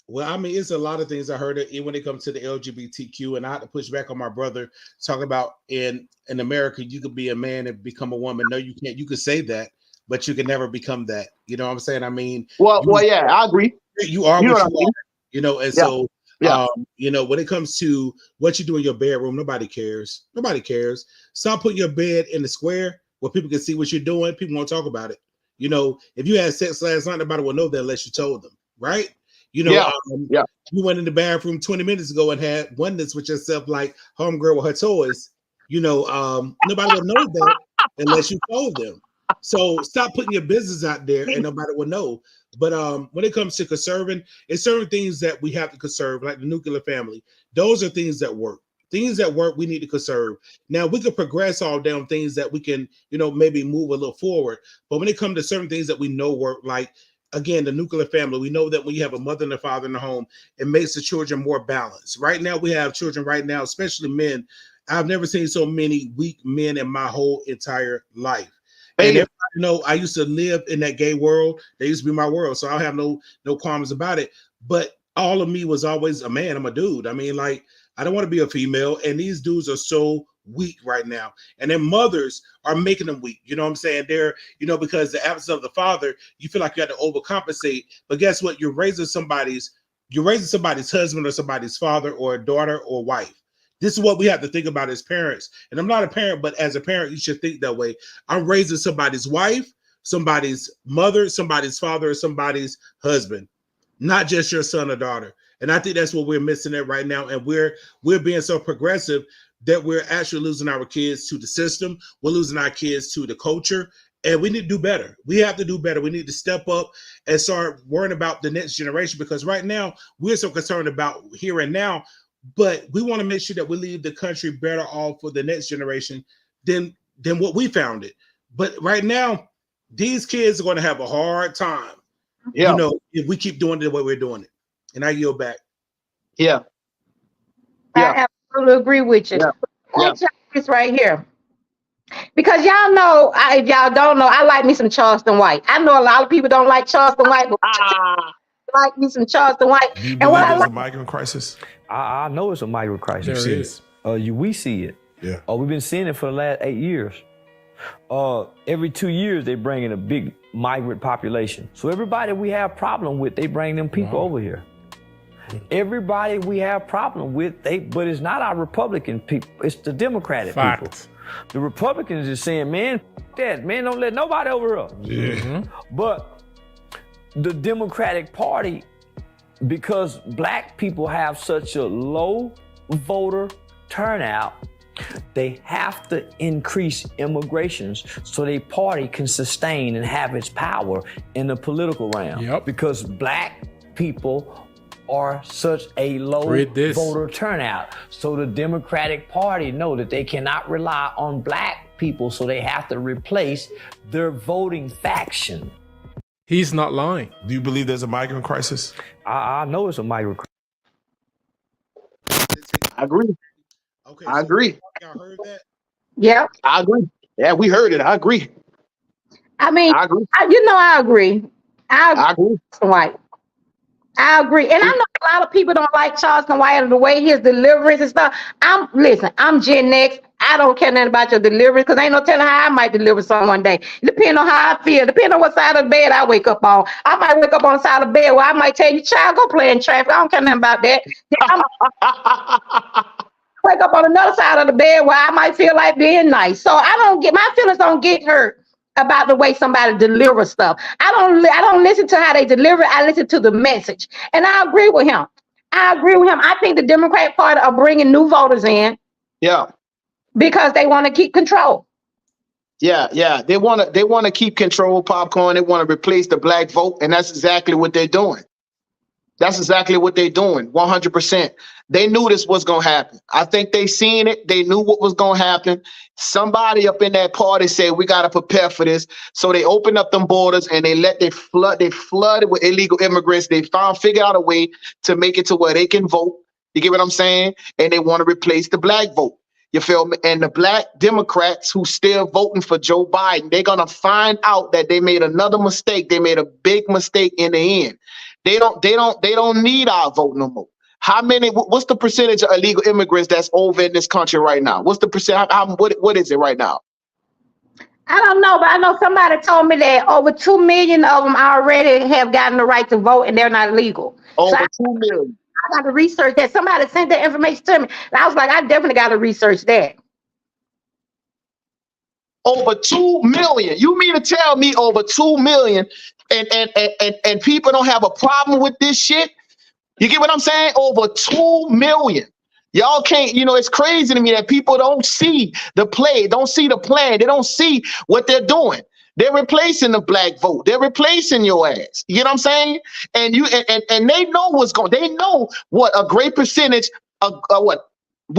Well, I mean, it's a lot of things I heard it when it comes to the LGBTQ, and I had to push back on my brother talking about in America, you could be a man and become a woman. No, you can't. You could say that, but you can never become that. You know what I'm saying? I mean, well, yeah, I agree. You are what you are, you know, and so you know, when it comes to what you do in your bedroom, nobody cares. Nobody cares. Stop putting your bed in the square where people can see what you're doing. People won't talk about it. You know, if you had sex last night, nobody will know that unless you told them, right? You know, you went in the bathroom 20 minutes ago and had oneness with yourself like homegirl with her toys. You know, nobody will know that unless you told them. So stop putting your business out there and nobody will know. But when it comes to conserving, it's certain things that we have to conserve, like the nuclear family. Those are things that work. Things that work, we need to conserve. Now, we could progress all down things that we can, you know, maybe move a little forward. But when it comes to certain things that we know work, like, again, the nuclear family, we know that when you have a mother and a father in the home, it makes the children more balanced. Right now, we have children right now, especially men. I've never seen so many weak men in my whole entire life. And everybody know I used to live in that gay world. They used to be my world. So I don't have no qualms about it. But all of me was always a man. I'm a dude. I mean, like, I don't want to be a female. And these dudes are so weak right now. And their mothers are making them weak. You know what I'm saying? They're, you know, because the absence of the father, you feel like you have to overcompensate. But guess what? You're raising somebody's husband or somebody's father or daughter or wife. This is what we have to think about as parents. And I'm not a parent, but as a parent, you should think that way. I'm raising somebody's wife, somebody's mother, somebody's father, or somebody's husband, not just your son or daughter. And I think that's what we're missing it right now. And we're being so progressive that we're actually losing our kids to the system. We're losing our kids to the culture. And we need to do better. We have to do better. We need to step up and start worrying about the next generation, because right now we're so concerned about here and now. but we want to make sure that we leave the country better off for the next generation than what we found it. But right now, these kids are going to have a hard time, Yeah. if we keep doing it the way we're doing it. And I yield back. Yeah. I absolutely agree with you. Yeah. This right here. Because y'all know, if y'all don't know, I like me some Charleston White. I know a lot of people don't like Charleston White, but I like me some Charleston White. Do you And what believe I there's like, a migrant crisis? I know it's a migrant crisis. There is. We see it. Yeah. We've been seeing it for the last 8 years. Every 2 years, they bring in a big migrant population. So everybody we have problem with, they bring them people over here. Everybody we have problem with, but it's not our Republican people. It's the Democratic people. The Republicans is saying, man, that man, don't let nobody over here. Yeah. But the Democratic Party, because black people have such a low voter turnout, they have to increase immigrations so their party can sustain and have its power in the political realm. Yep. Because black people are such a low voter turnout. So the Democratic Party know that they cannot rely on black people, so they have to replace their voting faction. He's not lying. Do you believe there's a migrant crisis? I know it's a migrant crisis. I agree. Okay, I agree. Y'all heard that? yeah. I agree. Yeah, we heard it. I agree. I mean, I agree. I agree. I agree. White. I agree. And I know a lot of people don't like Charleston White and the way his deliveries and stuff. I'm Gen X. I don't care nothing about your deliveries because ain't no telling how I might deliver something one day. Depending on how I feel, depending on what side of the bed I wake up on. I might wake up on the side of the bed where I might tell you, child, go play in traffic. I don't care nothing about that. I wake up on another side of the bed where I might feel like being nice. So my feelings don't get hurt about the way somebody delivers stuff. I don't listen to how they deliver. I listen to the message. And I agree with him. I think the Democratic Party are bringing new voters in. Yeah. Because they want to keep control. Yeah. They want to keep control, Popcorn. They want to replace the black vote. And that's exactly what they're doing. 100%. They knew this was going to happen. I think they seen it. They knew what was going to happen. Somebody up in that party said, we got to prepare for this. So they opened up them borders and they flooded with illegal immigrants. They figured out a way to make it to where they can vote. You get what I'm saying? And they want to replace the black vote. You feel me? And the black Democrats who still voting for Joe Biden, they're going to find out that they made another mistake. They made a big mistake in the end. They don't need our vote no more. What's the percentage of illegal immigrants that's over in this country right now? What's the percent? What is it right now? I don't know, but I know somebody told me that over 2 million of them already have gotten the right to vote and they're not legal. Over 2 million. I got to research that. Somebody sent that information to me. And I was like, I definitely got to research that. Over 2 million. You mean to tell me over 2 million and people don't have a problem with this shit? You get what I'm saying? Over 2 million. Y'all can't, it's crazy to me that people don't see the play, don't see the plan. They don't see what they're doing. They're replacing the black vote. They're replacing your ass. You know what I'm saying? And they know they know what a great percentage of what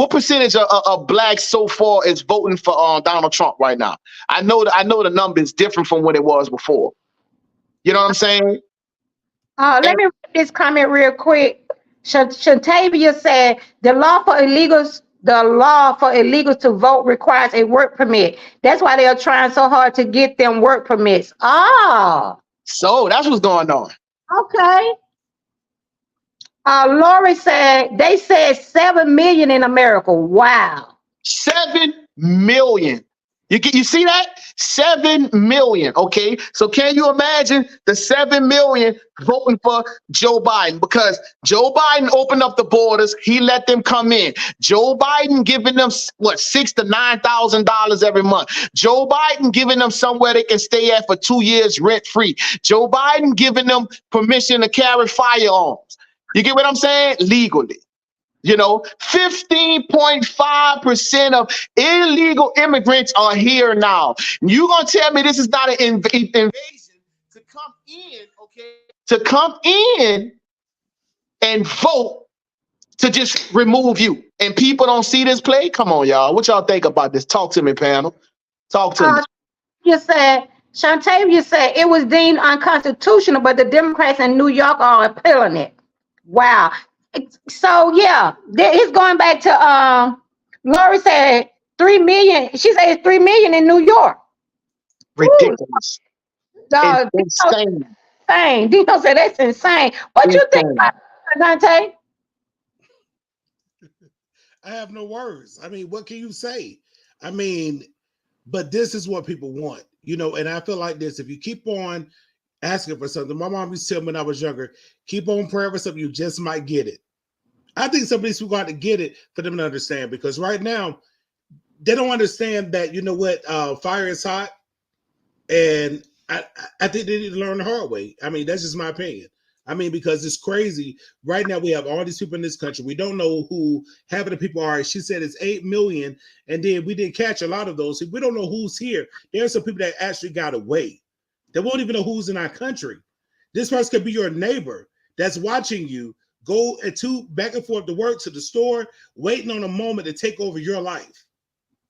percentage of blacks so far is voting for Donald Trump right now. I know the number is different from what it was before. You know what I'm saying? Let me read this comment real quick. Shantavia said the law for illegals to vote requires a work permit. That's why they are trying so hard to get them work permits. So that's what's going on. Okay. Lori said they said 7 million in America. Wow. 7 million. You see that? 7 million. Okay. So can you imagine the 7 million voting for Joe Biden? Because Joe Biden opened up the borders. He let them come in. Joe Biden giving them $6,000 to $9,000 every month. Joe Biden giving them somewhere they can stay at for 2 years rent free. Joe Biden giving them permission to carry firearms. You get what I'm saying? Legally. 15.5% of illegal immigrants are here now. You gonna tell me this is not an invasion to come in, okay? To come in and vote to just remove you. And people don't see this play? Come on, y'all. What y'all think about this? Talk to me, panel. Talk to me. You said, Shantavia said it was deemed unconstitutional, but the Democrats in New York are appealing it. Wow. So yeah, it's going back to Lori said 3 million. She said it's 3 million in New York. Ridiculous. Dog, Insane. Dino said that's insane. What you think about it, Dante? I have no words. I mean, what can you say? I mean, but this is what people want, you know, and I feel like this. If you keep on asking for something, my mom used to tell me when I was younger, keep on praying for something, you just might get it. I think some of these people got to get it for them to understand, because right now they don't understand that, you know what, fire is hot. And I think they need to learn the hard way. I mean, that's just my opinion. I mean, because it's crazy. Right now, we have all these people in this country. We don't know who half of the people are. She said it's 8 million. And then we didn't catch a lot of those. We don't know who's here. There are some people that actually got away. They won't even know who's in our country. This person could be your neighbor that's watching you go back and forth to work, to the store, waiting on a moment to take over your life.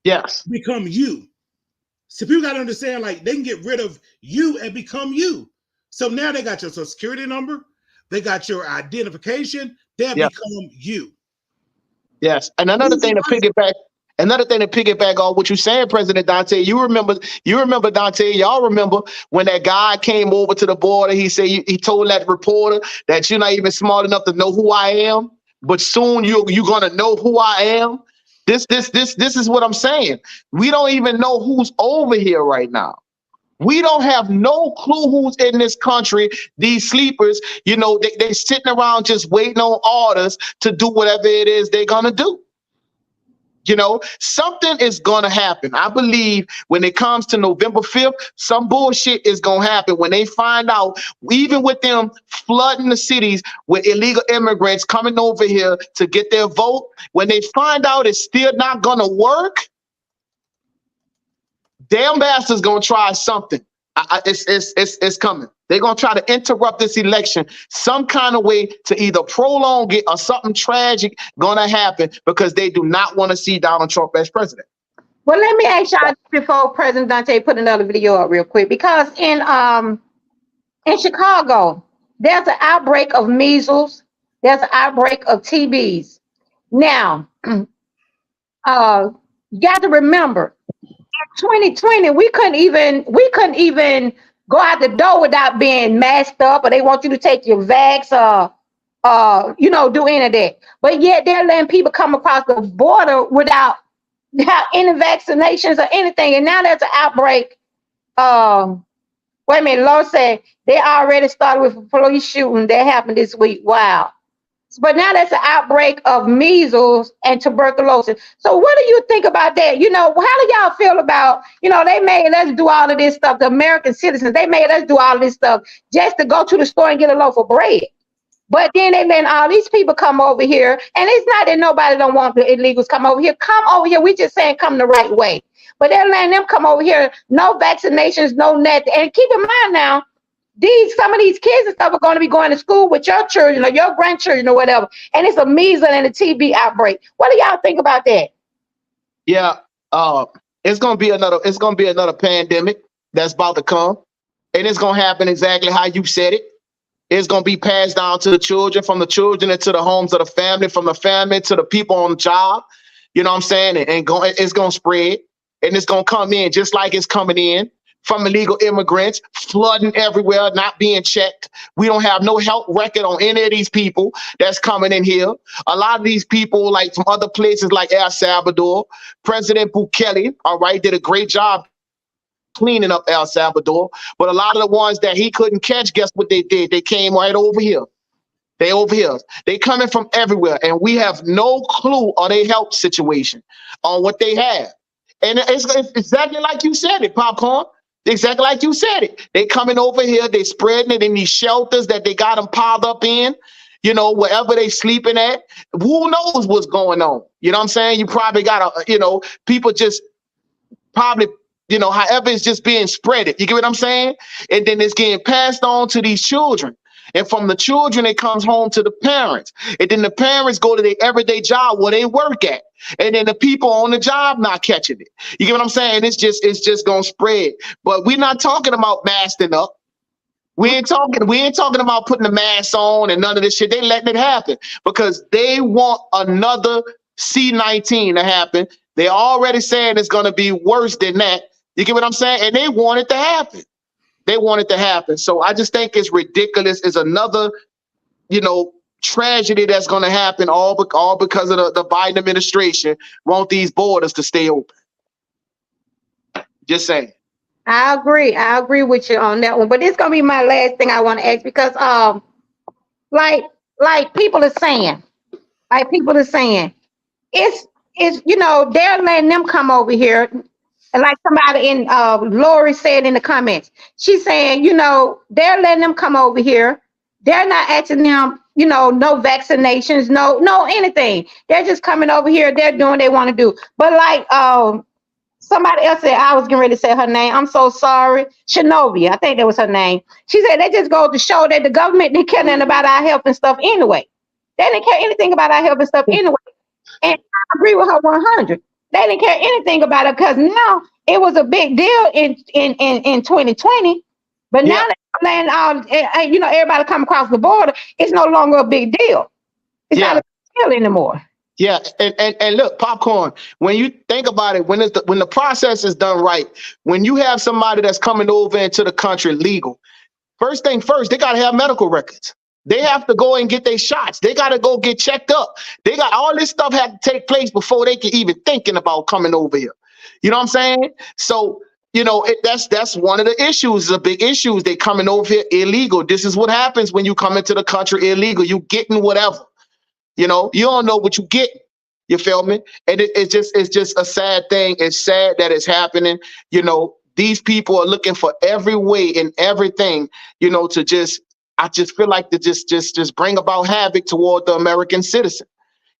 Yes. Become you. So people got to understand, like, they can get rid of you and become you. So now they got your social security number, they got your identification, they'll become you. Yes. And another thing to piggyback on what you're saying, President Dante, you remember, Dante, y'all remember when that guy came over to the border, he said, he told that reporter that you're not even smart enough to know who I am, but soon you're going to know who I am. This is what I'm saying. We don't even know who's over here right now. We don't have no clue who's in this country. These sleepers, you know, they sitting around just waiting on orders to do whatever it is they're going to do. You know, something is going to happen. I believe when it comes to November 5th, some bullshit is going to happen when they find out, even with them flooding the cities with illegal immigrants coming over here to get their vote, when they find out it's still not going to work, damn bastards going to try something. It's coming. They're going to try to interrupt this election some kind of way to either prolong it or something tragic going to happen because they do not want to see Donald Trump as president. Well, let me ask y'all before President Dante put another video up real quick, because in Chicago, there's an outbreak of measles. There's an outbreak of TBs. Now, you got to remember, 2020, we couldn't even go out the door without being masked up, or they want you to take your vax or you know, do any of that. But yet they're letting people come across the border without any vaccinations or anything. And now there's an outbreak. Wait a minute, Lord said they already started with a police shooting that happened this week. Wow. But now that's an outbreak of measles and tuberculosis. So what do you think about that? You know, how do y'all feel about, you know, they made us do all of this stuff, the American citizens, they made us do all of this stuff just to go to the store and get a loaf of bread. But then they let all these people come over here. And it's not that nobody don't want the illegals come over here. Come over here. We just saying come the right way. But they're letting them come over here. No vaccinations, no nothing. And keep in mind now, some of these kids and stuff are going to be going to school with your children or your grandchildren or whatever, and it's a measles and a TB outbreak. What do y'all think about that? Yeah, it's gonna be another pandemic that's about to come, and it's gonna happen exactly how you said it. It's gonna be passed down to the children, from the children into the homes of the family, from the family to the people on the job. You know what I'm saying? It's gonna spread, and it's gonna come in just like it's coming in from illegal immigrants, flooding everywhere, not being checked. We don't have no health record on any of these people that's coming in here. A lot of these people, like from other places like El Salvador, President Bukele, all right, did a great job cleaning up El Salvador. But a lot of the ones that he couldn't catch, guess what they did? They came right over here. They over here. They coming from everywhere, and we have no clue on their health situation, on what they have. And it's exactly like you said it, Popcorn. Exactly like you said it. They coming over here, they spreading it in these shelters that they got them piled up in, you know, wherever they sleeping at. Who knows what's going on? You know what I'm saying? You probably got people just probably, however it's just being spread it. You get what I'm saying? And then it's getting passed on to these children. And from the children, it comes home to the parents. And then the parents go to their everyday job where they work at. And then the people on the job not catching it. You get what I'm saying? It's just gonna spread. But we're not talking about masking up. We ain't talking about putting the mask on and none of this shit. They letting it happen because they want another C-19 to happen. They already saying it's gonna be worse than that. You get what I'm saying? And they want it to happen. They want it to happen. So I just think it's ridiculous. It's another, tragedy that's going to happen all because of the Biden administration want these borders to stay open. Just saying. I agree with you on that one. But it's gonna be my last thing I want to ask because like people are saying, it's they're letting them come over here. And like somebody in Lori said in the comments, she's saying, they're letting them come over here. They're not asking them, no vaccinations, no anything. They're just coming over here. They're doing what they want to do. But like somebody else said, I was getting ready to say her name. I'm so sorry. Shinovia, I think that was her name. She said they just go to show that the government didn't care nothing about our health and stuff anyway. They didn't care anything about our health and stuff anyway. And I agree with her 100. They didn't care anything about it because now it was a big deal in 2020. But now that everybody come across the border, it's no longer a big deal. It's not a big deal anymore. Yeah, and look, Popcorn, when you think about it, when the process is done right, when you have somebody that's coming over into the country legal, first thing first, they got to have medical records. They have to go and get their shots. They got to go get checked up. They got all this stuff had to take place before they can even thinking about coming over here. You know what I'm saying? So, that's one of the issues, the big issues. They coming over here illegal. This is what happens when you come into the country illegal. You getting whatever. You don't know what you get. You feel me? And it's just a sad thing. It's sad that it's happening. These people are looking for every way and everything, I just feel like to just bring about havoc toward the American citizen.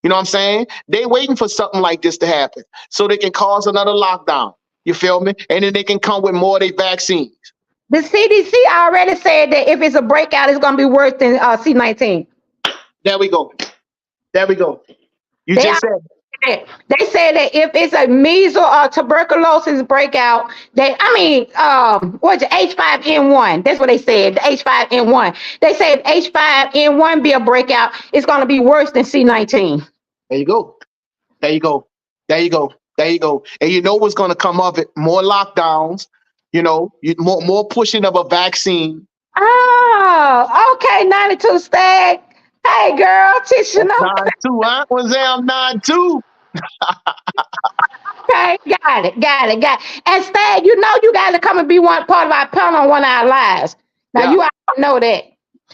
You know what I'm saying? They waiting for something like this to happen so they can cause another lockdown. You feel me? And then they can come with more of their vaccines. The CDC already said that if it's a breakout, it's going to be worse than C-19. There we go. You They just said. They said that if it's a measles or tuberculosis breakout, what's it, H5N1? That's what they said, the H5N1. They said H5N1 be a breakout, it's going to be worse than C-19. There you go. And you know what's going to come of it? More lockdowns, more pushing of a vaccine. Oh, okay, 92 Stag. Hey, girl, teach you know. 9-2, huh? Was I'm 9-2. Okay, got it. And Stag, you got to come and be one part of our panel on one of our lives. Now, you already know that.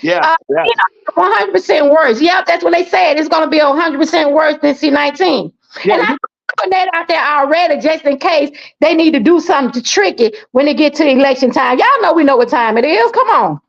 Yeah. 100% worse. Yep, that's what they said. It's going to be 100% worse than C-19. Yeah, and I'm putting that out there already just in case they need to do something to trick it when they get to election time. Y'all know we know what time it is. Come on.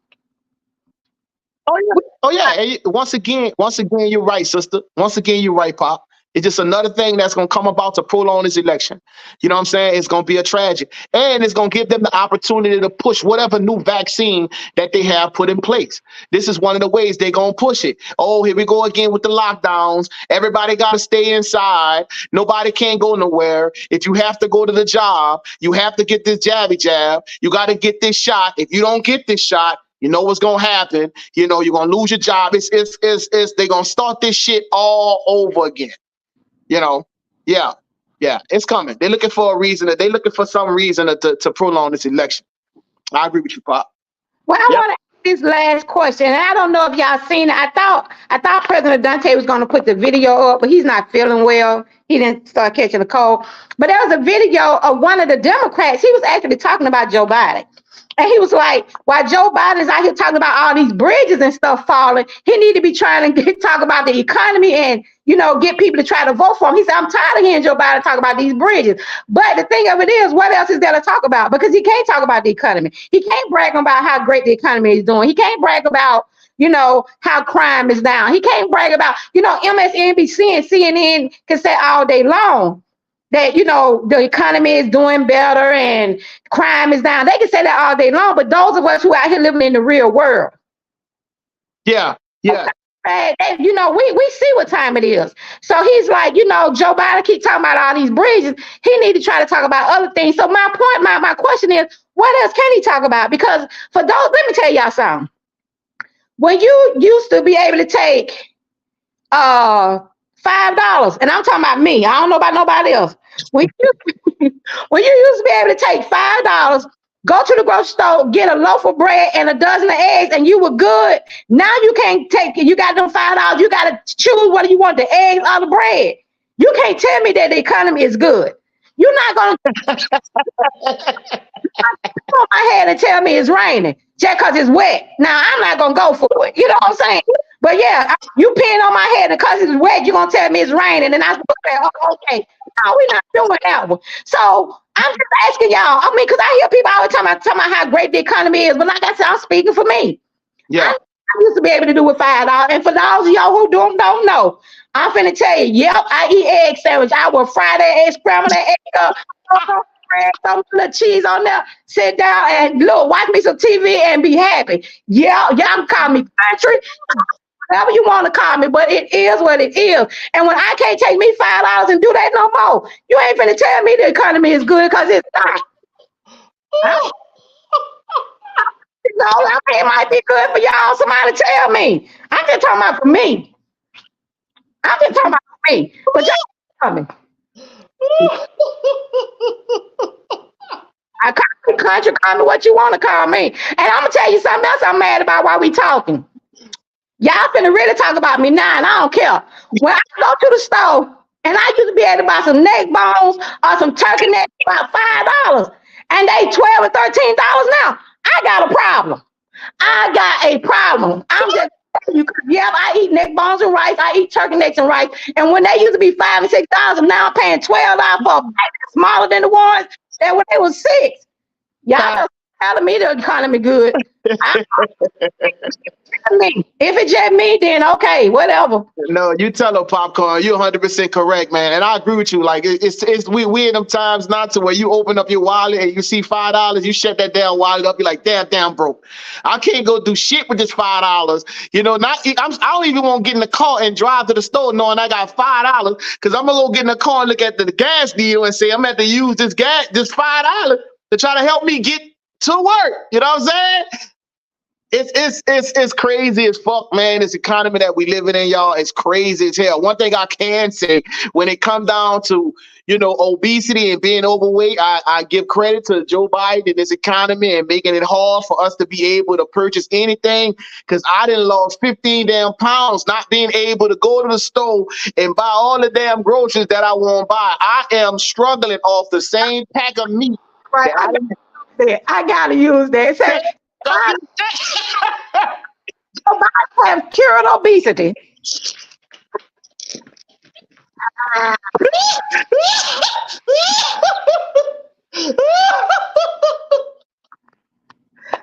Oh yeah. And once again, you're right, sister. Once again, you're right, Pop. It's just another thing that's going to come about to prolong this election. You know what I'm saying? It's going to be a tragedy. And it's going to give them the opportunity to push whatever new vaccine that they have put in place. This is one of the ways they're going to push it. Oh, here we go again with the lockdowns. Everybody got to stay inside. Nobody can go nowhere. If you have to go to the job, you have to get this jabby jab. You got to get this shot. If you don't get this shot, you know what's gonna happen. You're gonna lose your job. They're gonna start this shit all over again. Yeah, it's coming. They're looking for a reason. They're looking for some reason to prolong this election. I agree with you, Pop. Well, I want to ask this last question. And I don't know if y'all seen it. I thought President Dante was going to put the video up, but he's not feeling well. He didn't start catching a cold. But there was a video of one of the Democrats. He was actually talking about Joe Biden. And he was like, while Joe Biden is out here talking about all these bridges and stuff falling, he need to be trying to talk about the economy and, get people to try to vote for him. He said, I'm tired of hearing Joe Biden talk about these bridges. But the thing of it is, what else is there to talk about? Because he can't talk about the economy. He can't brag about how great the economy is doing. He can't brag about, how crime is down. He can't brag about, MSNBC and CNN can say all day long that, the economy is doing better and crime is down. They can say that all day long, but those of us who are out here living in the real world, Yeah. You know, we see what time it is. So he's like, you know, Joe Biden keep talking about all these bridges. He need to try to talk about other things. So my point, my question is, what else can he talk about? Because for those, let me tell y'all something. When you used to be able to take $5, and I'm talking about me, I don't know about nobody else. When when you used to be able to take $5, go to the grocery store, get a loaf of bread and a dozen of eggs, and you were good. Now you can't take it. You got them $5. You got to choose whether you want the eggs or the bread. You can't tell me that the economy is good. You're not gonna put my head and tell me it's raining just because it's wet. Now I'm not gonna go for it. You know what I'm saying? But yeah, you peeing on my head because it's wet. You're gonna tell me it's raining, and I'm supposed to say, oh, okay. No, we're not doing that one. So I'm just asking y'all. I mean, because I hear people always talking about how great the economy is, but like I said, I'm speaking for me. Yeah. I used to be able to do with $5. And for those of y'all who don't know, I'm finna tell you, yep, I eat egg sandwich. I will fry that egg, scramble that egg up, some little cheese on there, sit down and look, watch me some TV and be happy. Yeah, y'all can call me country, whatever you want to call me, but it is what it is. And when I can't take me $5 and do that no more, you ain't finna tell me the economy is good because it's not. No, I mean, it might be good for y'all. Somebody tell me. I'm just talking about for me. I'm just talking about for me. But y'all tell me. I call me country, call me what you want to call me. And I'm going to tell you something else I'm mad about while we talking. Y'all finna really talk about me now, and I don't care. When I go to the store, and I used to be able to buy some neck bones or some turkey necks for about $5, and they $12 or $13 now, I got a problem. I got a problem. I'm just telling you, yeah, I eat neck bones and rice. I eat turkey necks and rice. And when they used to be $5 and $6, now I'm paying $12 for a bag smaller than the ones that when they was $6. Y'all telling me the economy good. If it's just me, then okay, whatever. No, you tell her, Popcorn. You're 100% correct, man. And I agree with you. Like we in them times not to where you open up your wallet and you see $5, you shut that damn wallet up. You're like, damn, broke. I can't go do shit with this $5. You know, I don't even want to get in the car and drive to the store knowing I got $5 because I'm gonna go get in the car and look at the gas deal and say I'm gonna have to use this $5 to try to help me get to work. You know what I'm saying? It's crazy as fuck, man. This economy that we living in, y'all, it's crazy as hell. One thing I can say, when it comes down to, you know, obesity and being overweight, I give credit to Joe Biden and this economy and making it hard for us to be able to purchase anything. Because I done lost 15 damn pounds not being able to go to the store and buy all the damn groceries that I want to buy. I am struggling off the same pack of meat. Right, I gotta use that. Say, I have cured obesity.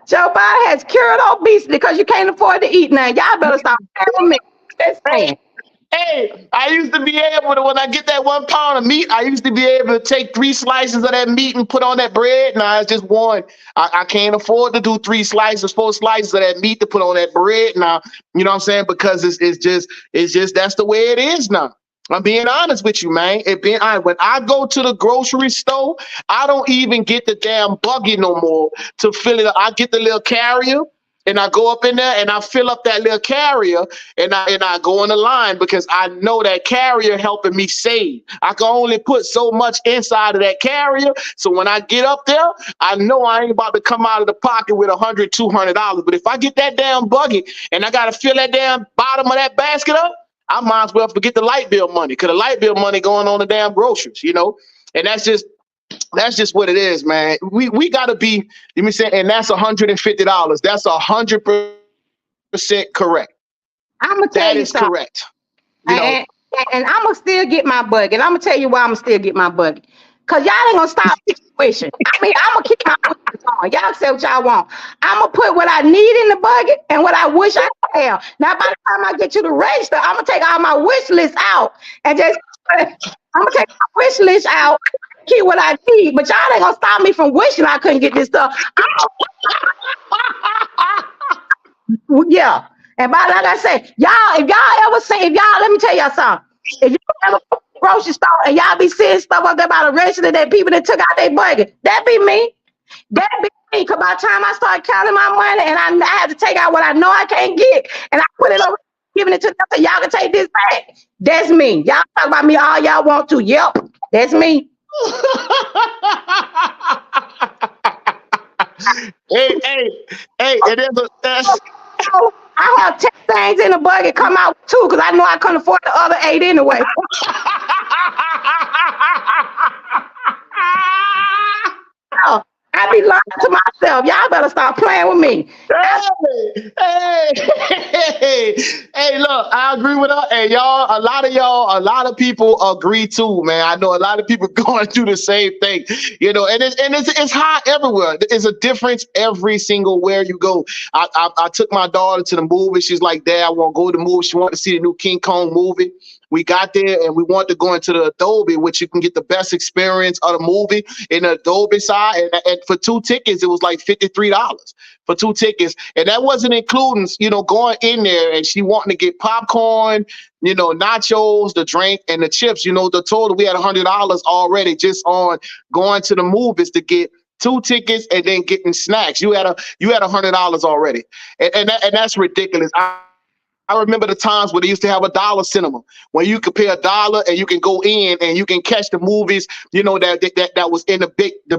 Joe Biden has cured obesity because you can't afford to eat now. Y'all better stop telling me. That's saying. Hey, I used to be able to, when I get that 1 pound of meat, I used to be able to take 3 slices of that meat and put on that bread. Now it's just one. I can't afford to do 3 slices, 4 slices of that meat to put on that bread now. You know what I'm saying? Because it's just that's the way it is now. I'm being honest with you, man. When I go to the grocery store, I don't even get the damn buggy no more to fill it up. I get the little carrier. And I go up in there and I fill up that little carrier and I go in the line because I know that carrier helping me save. I can only put so much inside of that carrier. So when I get up there, I know I ain't about to come out of the pocket with $100, $200. But if I get that damn buggy and I got to fill that damn bottom of that basket up, I might as well forget the light bill money because the light bill money going on the damn groceries, you know? And that's just what it is, man. We gotta be, let me say, and that's $150. That's 100% correct. I'm gonna tell that you is something. Correct. You know? And I'm gonna still get my buggy. And I'm gonna tell you why I'm gonna still get my buggy. Cause y'all ain't gonna stop wishing. I mean, I'm gonna keep my wishes on. Y'all say what y'all want. I'm gonna put what I need in the buggy and what I wish I could have. Now, by the time I get to the register, I'm gonna take all my wish list out and just I'm gonna take my wish list out. Keep what I need, but y'all ain't gonna stop me from wishing I couldn't get this stuff. Yeah, And by like I said, y'all, if y'all ever say, let me tell y'all something. If you ever go to the grocery store and y'all be seeing stuff up there about the register that people that took out their budget, that be me. That be me. Because by the time I start counting my money and I have to take out what I know I can't get and I put it over, giving it to them so y'all can take this back. That's me. Y'all talk about me all y'all want to. Yep, that's me. Hey, it is a I have 10 things in the bucket come out with 2 because I know I couldn't afford the other 8 anyway. Oh, I be lying to myself. Y'all better stop playing with me. Hey, look, I agree with her. Hey, y'all, a lot of people agree too, man. I know a lot of people going through the same thing, you know, and it's high everywhere. There's a difference every single where you go. I took my daughter to the movie. She's like, Dad, I want to go to the movie. She wanted to see the new King Kong movie. We got there and we wanted to go into the Adobe, which you can get the best experience of the movie in the Adobe side. And for 2 tickets, it was like $53 for 2 tickets. And that wasn't including, you know, going in there and she wanting to get popcorn, you know, nachos, the drink and the chips. You know, the total, we had $100 already just on going to the movies to get 2 tickets and then getting snacks. You had $100 already. And that's ridiculous. I remember the times where they used to have $1 cinema, where you could pay $1 and you can go in and you can catch the movies, you know, that was in the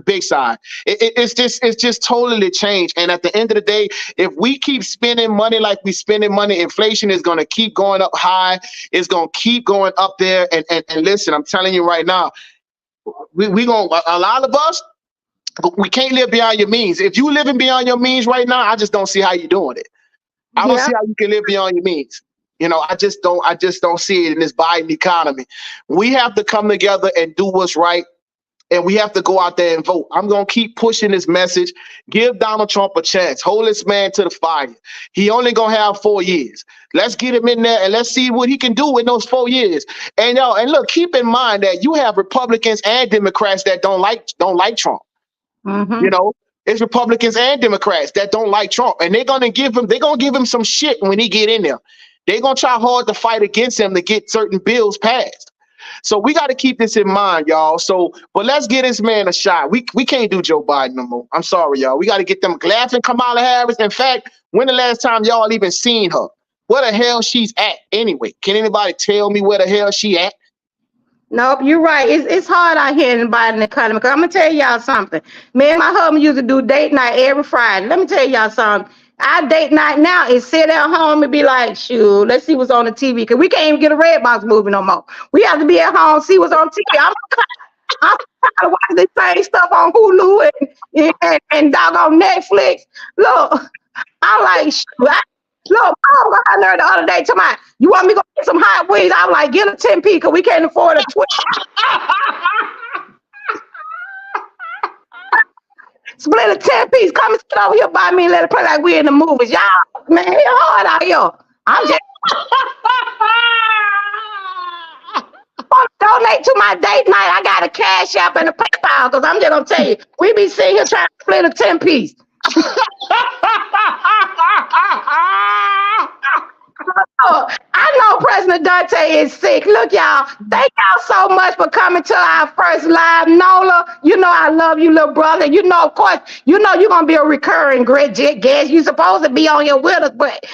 big side. It's just totally changed. And at the end of the day, if we keep spending money like we spending money, inflation is going to keep going up high. It's going to keep going up there. And listen, I'm telling you right now, we going a lot of us. We can't live beyond your means. If you living beyond your means right now, I just don't see how you're doing it. I don't see how you can live beyond your means. You know, I just don't see it in this Biden economy. We have to come together and do what's right. And we have to go out there and vote. I'm going to keep pushing this message. Give Donald Trump a chance. Hold this man to the fire. He only going to have 4 years. Let's get him in there and let's see what he can do in those 4 years. And look, keep in mind that you have Republicans and Democrats that don't like Trump. Mm-hmm. You know, it's Republicans and Democrats that don't like Trump, and they're gonna give him some shit when he get in there. They're gonna try hard to fight against him to get certain bills passed. So we got to keep this in mind, y'all. But let's give this man a shot. We can't do Joe Biden no more. I'm sorry, y'all. We got to get them laughing Kamala Harris. In fact, when the last time y'all even seen her? Where the hell she's at anyway? Can anybody tell me where the hell she at? Nope, you're right. It's hard out here in the Biden economy. Cause I'm gonna tell y'all something. Me and my husband used to do date night every Friday. Let me tell y'all something. Our date night now is sit at home and be like, shoot, let's see what's on the TV. Because we can't even get a red box movie no more. We have to be at home, see what's on TV. I'm tired of watching the same stuff on Hulu and doggone Netflix. Look, I'm like, shoot, look, Mom got her the other day. Tell me, you want me to go get some hot wings? I'm like, get a 10p because we can't afford a 20. Split a 10 piece. Come and sit over here by me and let it play like we're in the movies. Y'all, man, it's hard out here. I'm just donate to my date night. I got a Cash App and a PayPal because I'm just gonna tell you, we be sitting here trying to split a 10 piece. I know President Dante is sick. Look, y'all, thank y'all so much for coming to our first live. Nola, you know I love you, little brother. You know, of course, you know you're going to be a recurring great guest. You're supposed to be on here with us, but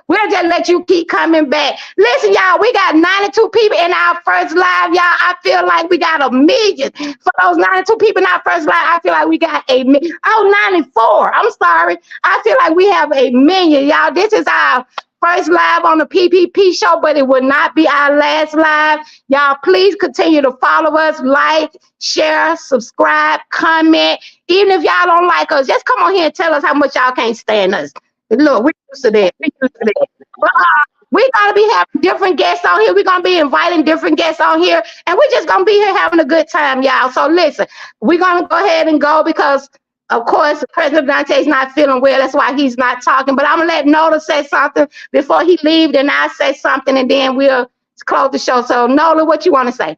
we'll just let you keep coming back. Listen, y'all, we got 92 people in our first live, y'all. I feel like we got 1 million. For those 92 people in our first live, I feel like we got 1 million. Oh, 94. I'm sorry. I feel like we have 1 million, y'all. This is our first live on the PPP show, but it will not be our last live. Y'all, please continue to follow us, like, share, subscribe, comment. Even if y'all don't like us, just come on here and tell us how much y'all can't stand us. Look, we're used to that. We're going to be having different guests on here. We're going to be inviting different guests on here, and we're just going to be here having a good time, y'all. So listen, we're going to go ahead and go because of course, President Dante is not feeling well. That's why he's not talking. But I'm going to let Nola say something before he leaves. Then I'll say something, and then we'll close the show. So, Nola, what you want to say?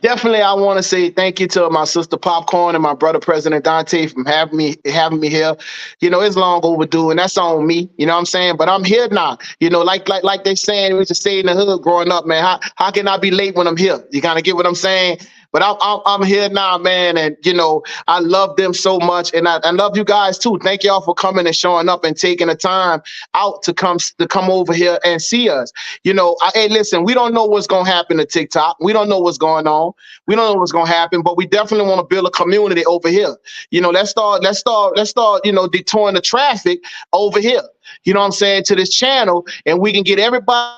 Definitely, I want to say thank you to my sister Popcorn and my brother President Dante for having me here. It's long overdue, and that's on me. You know what I'm saying? But I'm here now. Like they saying, we used to stay in the hood growing up, man. How can I be late when I'm here? You kind of get what I'm saying? But I'm here now, man, and I love them so much, and I love you guys too. Thank y'all for coming and showing up and taking the time out to come over here and see us. Hey, listen, we don't know what's gonna happen to TikTok. We don't know what's going on. We don't know what's gonna happen, but we definitely want to build a community over here. Let's start detouring the traffic over here. You know what I'm saying, to this channel, and we can get everybody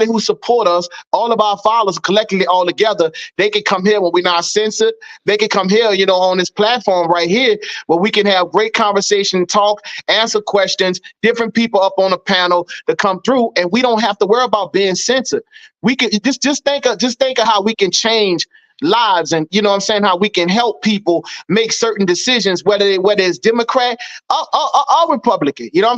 who support us, all of our followers collectively all together. They can come here when we're not censored. They can come here, on this platform right here, where we can have great conversation, talk, answer questions, different people up on the panel to come through, and we don't have to worry about being censored. We can just think of how we can change lives, and how we can help people make certain decisions, whether it's Democrat or Republican, all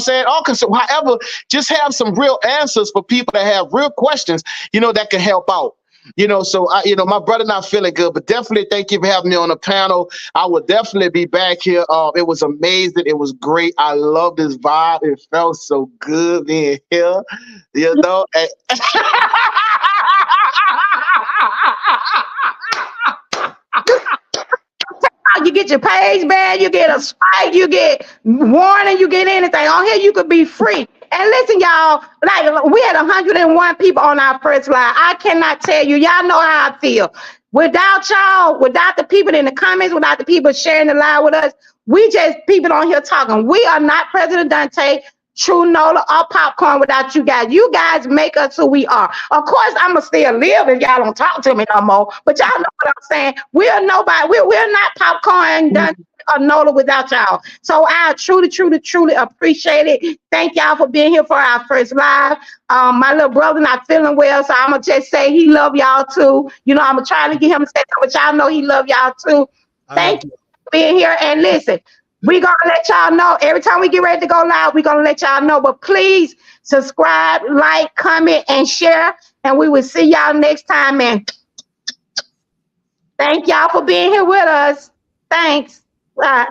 however, just have some real answers for people that have real questions, that can help out. So my brother not feeling good, but definitely thank you for having me on the panel. I will definitely be back here. It was amazing. It was great. I love this vibe. It felt so good being here. You get your page banned, you get a strike, you get warning, you get anything. On here, you could be free. And listen, y'all, like we had 101 people on our first live. I cannot tell you, y'all know how I feel. Without y'all, without the people in the comments, without the people sharing the live with us, we just people on here talking. We are not President Dante, True Nola, or Popcorn without you guys. You guys make us who we are. Of course, I'ma still live if y'all don't talk to me no more. But y'all know what I'm saying. We're nobody. We're not Popcorn Dante or Nola without y'all. So I truly appreciate it. Thank y'all for being here for our first live. My little brother not feeling well, so I'ma just say he love y'all too. I'm trying to get him to say that, but y'all know he love y'all too. Thank you for being here. And listen, we're going to let y'all know every time we get ready to go live. We're going to let y'all know. But please subscribe, like, comment, and share. And we will see y'all next time. And thank y'all for being here with us. Thanks. Bye.